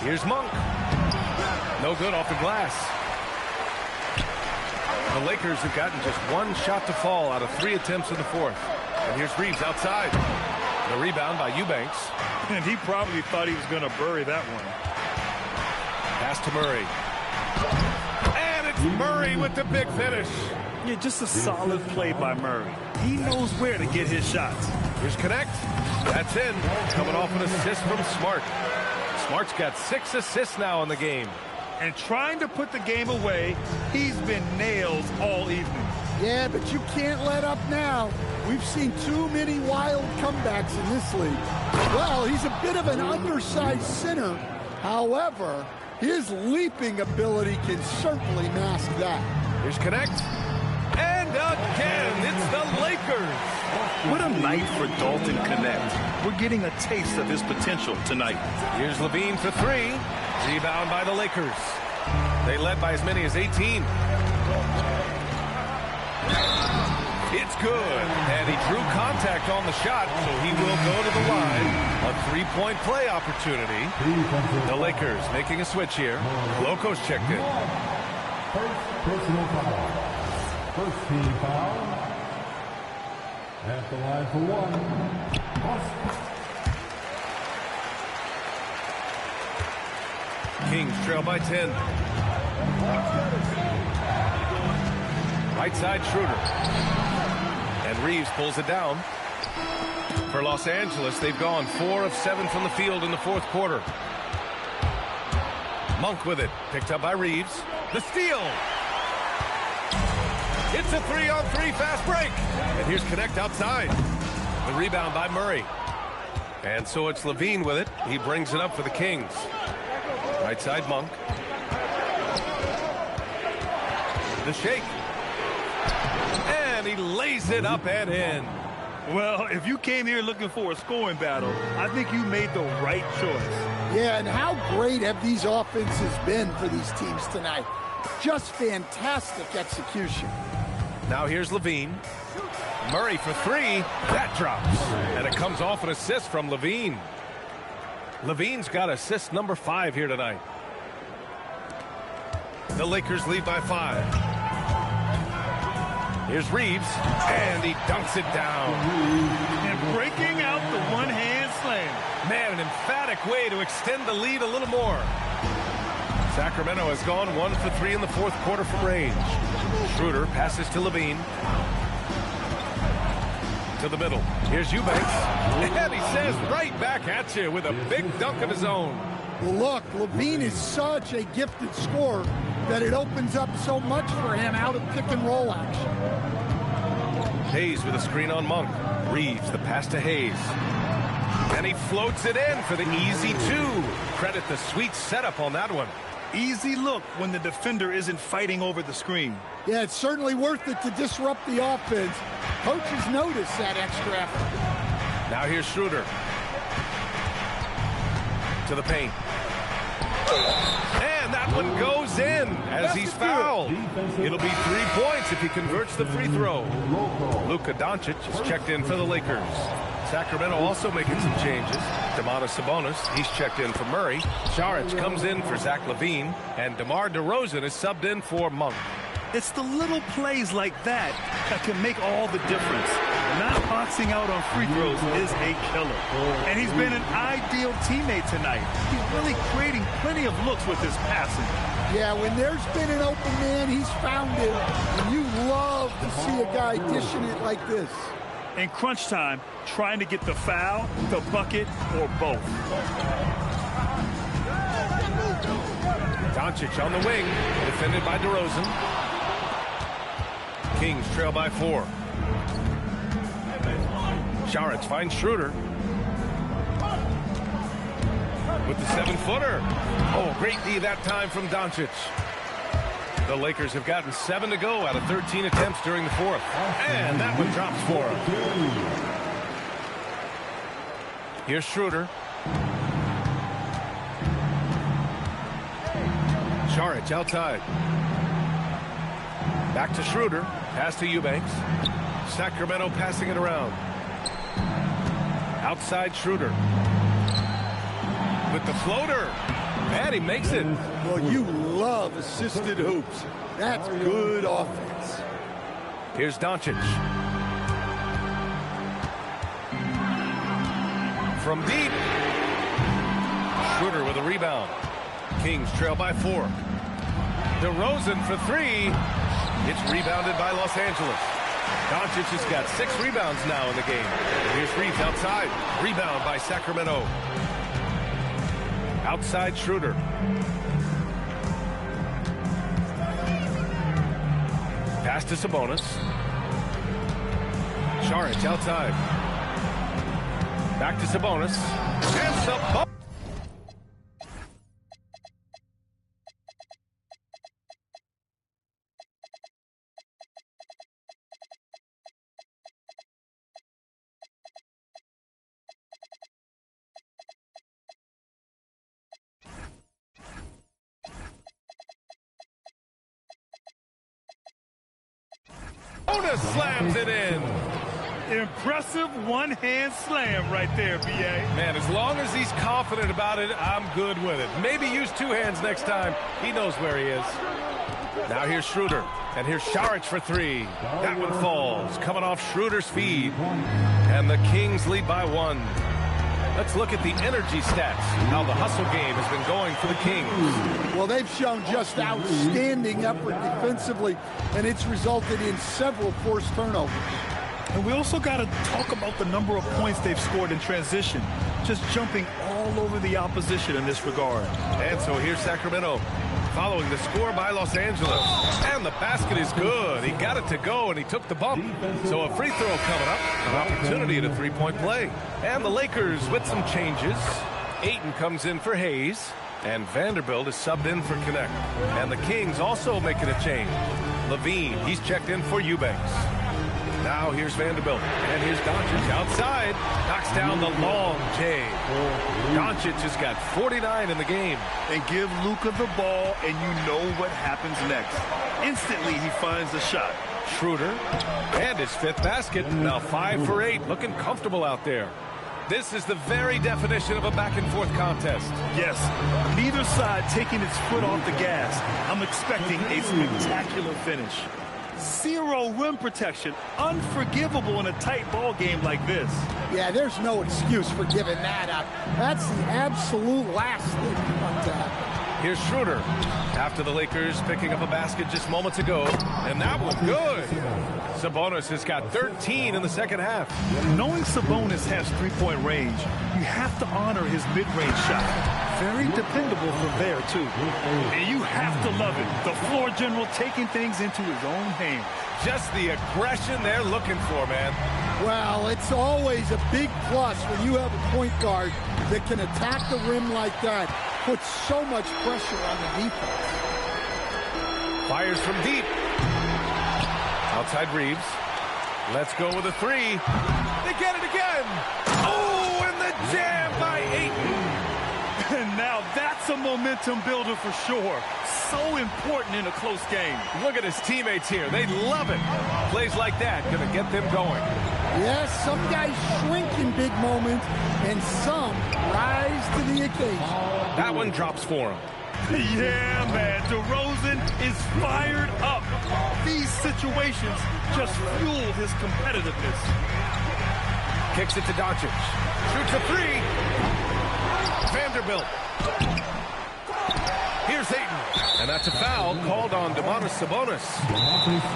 B: Here's Monk. No good off the glass. The Lakers have gotten just 1 shot to fall out of 3 attempts in the fourth. And here's Reeves outside. The rebound by Eubanks.
C: And he probably thought he was going to bury that one.
B: Pass to Murray. And it's Murray with the big finish.
C: Yeah, just a solid play by Murray. He knows where to get his shots.
B: Here's Connect. That's in. Coming off an assist from Smart. Smart's got 6 assists now in the game.
C: And trying to put the game away, he's been nailed all evening.
D: Yeah, but you can't let up now. We've seen too many wild comebacks in this league. Well, he's a bit of an undersized center. However, his leaping ability can certainly mask that.
B: Here's Connect. And again, it's the Lakers.
C: What a night for Dalton Connect. We're getting a taste of his potential tonight.
B: Here's Levine for 3. Rebound by the Lakers. They led by as many as 18. It's good. And he drew contact on the shot, so he will go to the line. A 3-point play opportunity. The Lakers making a switch here. Loco's checked in.
G: First personal foul. First team foul. At the line for 1. Austin.
B: Kings trail by 10. Right side Schroeder. And Reeves pulls it down. For Los Angeles, they've gone 4 of 7 from the field in the fourth quarter. Monk with it. Picked up by Reeves. The steal. It's a 3-on-3 fast break. And here's Connect outside. The rebound by Murray. And so it's Levine with it. He brings it up for the Kings. Right side Monk. The shake. And he lays it up and in.
C: Well, if you came here looking for a scoring battle, I think you made the right choice.
D: Yeah, and how great have these offenses been for these teams tonight? Just fantastic execution.
B: Now here's Levine. Murray for 3. That drops. And it comes off an assist from Levine. Levine's got assist number 5 here tonight. The Lakers lead by 5. Here's Reeves, and he dunks it down.
C: And breaking out the one-hand slam.
B: Man, an emphatic way to extend the lead a little more. Sacramento has gone 1 for 3 in the fourth quarter from range. Schroeder passes to Levine. To the middle. Here's Eubanks. And he says right back at you with a big dunk of his own.
D: Well, look, Levine is such a gifted scorer that it opens up so much for him out of pick-and-roll action.
B: Hayes with a screen on Monk. Reeves, the pass to Hayes. And he floats it in for the easy 2. Credit the sweet setup on that one.
C: Easy look when the defender isn't fighting over the screen.
D: Yeah, it's certainly worth it to disrupt the offense. Coaches notice that extra effort.
B: Now here's Schroeder. To the paint. And that one goes in as he's fouled. It'll be 3 points if he converts the free throw. Luka Doncic is checked in for the Lakers. Sacramento also making some changes. Domantas Sabonis, he's checked in for Murray. Saric comes in for Zach LaVine. And DeMar DeRozan is subbed in for Monk.
C: It's the little plays like that that can make all the difference. Not boxing out on free throws is a killer. And he's been an ideal teammate tonight. He's really creating plenty of looks with his passing.
D: Yeah, when there's been an open man, he's found it. And you love to see a guy dishing it like this.
C: In crunch time, trying to get the foul, the bucket, or both.
B: Doncic on the wing, defended by DeRozan. Kings trail by 4. Saric finds Schroeder. With the 7-footer. Oh, great D that time from Doncic. The Lakers have gotten 7 to go out of 13 attempts during the 4th. And that one drops for him. Here's Schroeder. Saric outside. Back to Schroeder. Pass to Eubanks. Sacramento passing it around. Outside Schroeder. With the floater. And he makes it.
D: Well, you love assisted hoops. That's good offense.
B: Here's Doncic. From deep. Schroeder with a rebound. Kings trail by 4. DeRozan for 3. It's rebounded by Los Angeles. Doncic has got 6 rebounds now in the game. Here's Reeves outside. Rebound by Sacramento. Outside Schroeder. Pass to Sabonis. Saric outside. Back to Sabonis. And Sabonis. Slams it in.
C: Impressive one-hand slam right there, B.A.
B: Man, as long as he's confident about it, I'm good with it. Maybe use 2 hands next time. He knows where he is. Now here's Schroeder. And here's Saric for 3. That one falls. Coming off Schroeder's feed. And the Kings lead by 1. Let's look at the energy stats. How the hustle game has been going for the Kings.
D: Well, they've shown just outstanding effort defensively, and it's resulted in several forced turnovers.
C: And we also got to talk about the number of points they've scored in transition. Just jumping all over the opposition in this regard.
B: And so here's Sacramento following the score by Los Angeles. And the basket is good. He got it to go, and he took the bump. So a free throw coming up. An opportunity at a 3-point play. And the Lakers with some changes. Ayton comes in for Hayes. And Vanderbilt is subbed in for Connect. And the Kings also making a change. Levine, he's checked in for Eubanks. Now here's Vanderbilt. And here's Doncic outside. Knocks down the long J. Doncic has got 49 in the game.
C: And give Luka the ball, and you know what happens next. Instantly, he finds the shot.
B: Schroeder. And his 5th basket. Now 5 for 8. Looking comfortable out there. This is the very definition of a back-and-forth contest.
C: Yes, neither side taking its foot off the gas. I'm expecting a spectacular finish. 0 rim protection. Unforgivable in a tight ball game like this.
D: Yeah, there's no excuse for giving that up. That's the absolute last thing you want to happen.
B: Here's Schroeder. After the Lakers picking up a basket just moments ago. And that was good. Sabonis has got 13 in the second half.
C: Knowing Sabonis has 3-point range, you have to honor his mid-range shot. Very dependable from there, too. And you have to love it. The floor general taking things into his own hands.
B: Just the aggression they're looking for, man.
D: Well, it's always a big plus when you have a point guard that can attack the rim like that. Puts so much pressure on the defense.
B: Fires from deep. Outside Reeves. Let's go with a 3. They get it again. Oh, and the jam by Ayton.
C: And now that's a momentum builder for sure. So important in a close game.
B: Look at his teammates here. They love it. Plays like that going to get them going.
D: Yes, some guys shrink in big moments, and some rise to the occasion.
B: That one drops for him.
C: Yeah, man. DeRozan is fired up. these situations just fuel his competitiveness.
B: Kicks it to Doncic. Shoots a three. Vanderbilt. Here's Ayton. And that's a foul called on Domantas Sabonis.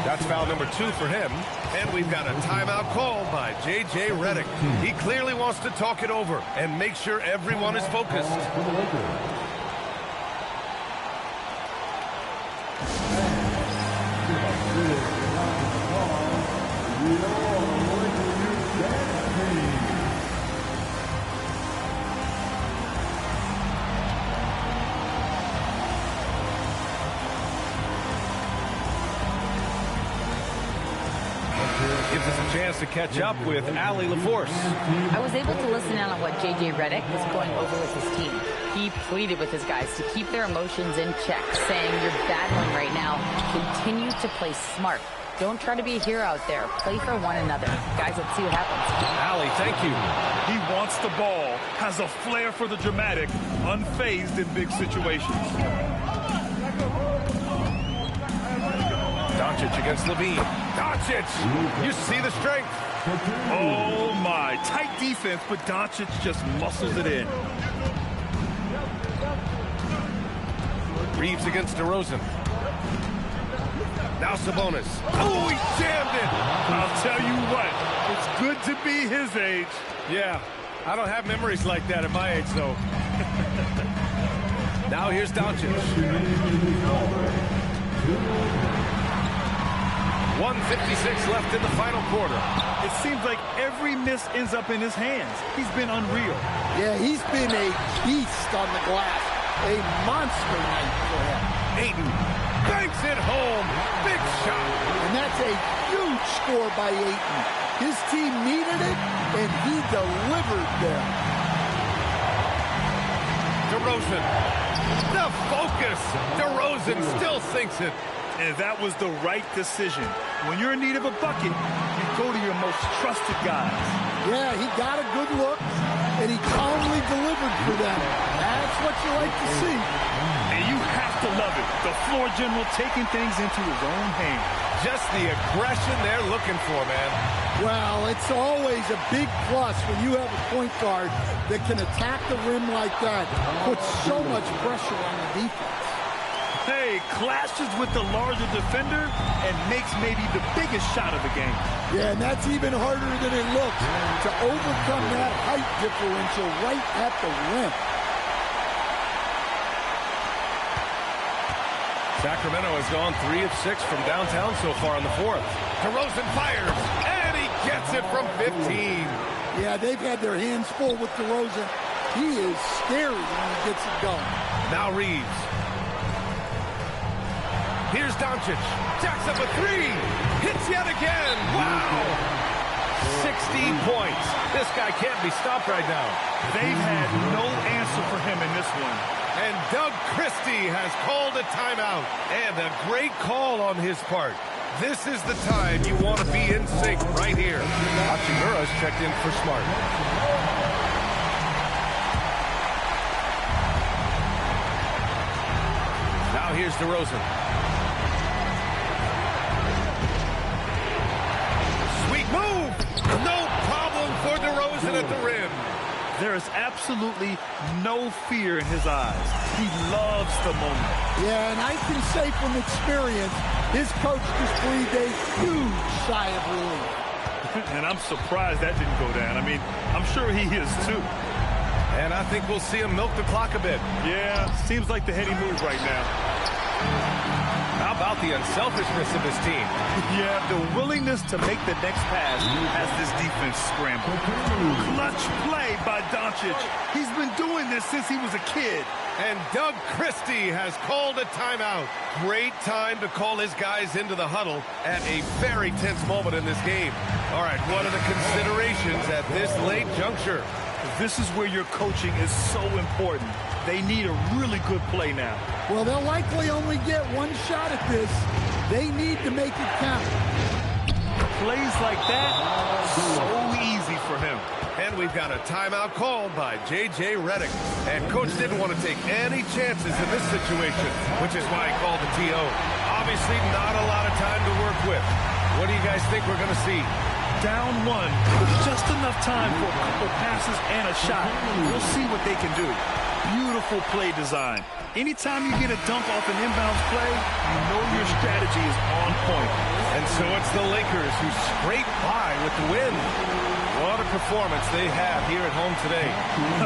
B: That's foul number 2 for him. And we've got a timeout called by J.J. Redick. He clearly wants to talk it over and make sure everyone is focused. Gives us a chance to catch up with Allie LaForce.
E: I was able to listen in on what J.J. Redick was going over with his team. He pleaded with his guys to keep their emotions in check, saying, "You're battling right now. Continue to play smart. Don't try to be a hero out there. Play for one another." Guys, let's see what happens.
B: Allie, thank you.
C: He wants the ball, has a flair for the dramatic, unfazed in big situations.
B: Doncic against Levine. Doncic! You see the strength.
C: Oh, my. Tight defense, but Doncic just muscles it in.
B: Reeves against DeRozan. Now Sabonis. Oh, he jammed it!
C: I'll tell you what, it's good to be his age.
B: Yeah, I don't have memories like that at my age, though. Now here's Doncic. 1:56 left in the final quarter.
C: It seems like every miss ends up in his hands. He's been unreal.
D: Yeah, he's been a beast on the glass. A monster night for him.
B: Ayton banks it home. Big shot.
D: And that's a huge score by Ayton. His team needed it, and he delivered there.
B: DeRozan. The focus. DeRozan still sinks it.
C: And that was the right decision. When you're in need of a bucket, you go to your most trusted guys.
D: Yeah, he got a good look, and he calmly delivered for them. That's what you like to see.
C: And you have to love it. The floor general taking things into his own hands.
B: Just the aggression they're looking for, man.
D: Well, it's always a big plus when you have a point guard that can attack the rim like that, puts so much pressure on the defense.
C: Hey, clashes with the larger defender and makes maybe the biggest shot of the game.
D: Yeah, and that's even harder than it looks to overcome that height differential right at the rim.
B: Sacramento has gone 3 of 6 from downtown so far in the fourth. DeRozan fires, and he gets it from 15.
D: Yeah, they've had their hands full with DeRozan. He is scary when he gets it going.
B: Now Reeves. Here's Doncic. Jacks up a three. Hits yet again. Wow. 16 points. This guy can't be stopped right now.
C: They've had no answer for him in this one.
B: And Doug Christie has called a timeout. And a great call on his part. This is the time you want to be in sync right here. Hachimura's checked in for Smart. Now here's DeRozan. Sweet move! No problem for DeRozan at the rim.
C: There is absolutely no fear in his eyes. He loves the moment.
D: Yeah, and I can say from experience, his coach just breathed a huge sigh of relief.
C: And I'm surprised that didn't go down. I mean, I'm sure he is too.
B: And I think we'll see him milk the clock a bit.
C: Yeah, seems like the heady move right now.
B: How about the unselfishness of his team?
C: Yeah, the willingness to make the next pass as this defense scrambled. Clutch play by Doncic. He's been doing this since he was a kid.
B: And Doug Christie has called a timeout. Great time to call his guys into the huddle at a very tense moment in this game. All right, what are the considerations at this late juncture?
C: This is where your coaching is so important. They need a really good play now.
D: Well, they'll likely only get one shot at this. They need to make it count.
C: Plays like that, so easy for him.
B: And we've got a timeout called by J.J. Redick. And Coach didn't want to take any chances in this situation, which is why he called the T.O. Obviously not a lot of time to work with. What do you guys think we're going to see?
C: Down one with just enough time for a couple passes and a shot. We'll see what they can do. Beautiful play design. Anytime you get a dunk off an inbounds play, you know your strategy is on point.
B: And so it's the Lakers who scrape by with the win. What a performance they have here at home today.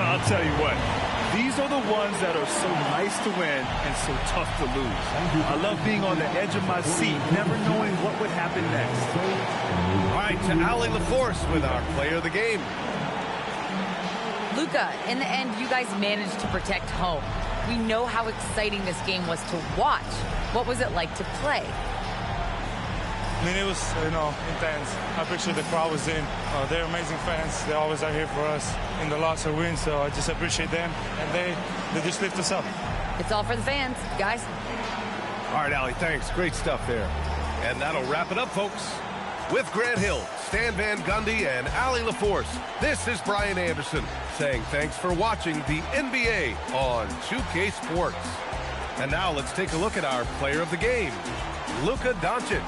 C: I'll tell you what. These are the ones that are so nice to win and so tough to lose. I love being on the edge of my seat, never knowing what would happen next.
B: All right, to Allie LaForce with our player of the game.
E: Luka, in the end, you guys managed to protect home. We know how exciting this game was to watch. What was it like to play?
H: I mean, it was, intense. I appreciate the crowd was in. They're amazing fans. They always are here for us in the loss or win, so I just appreciate them. And they just lift us up.
E: It's all for the fans, guys.
B: All right, Allie, thanks. Great stuff there. And that'll wrap it up, folks. With Grant Hill, Stan Van Gundy, and Allie LaForce, this is Brian Anderson saying thanks for watching the NBA on 2K Sports. And now let's take a look at our player of the game, Luka Doncic.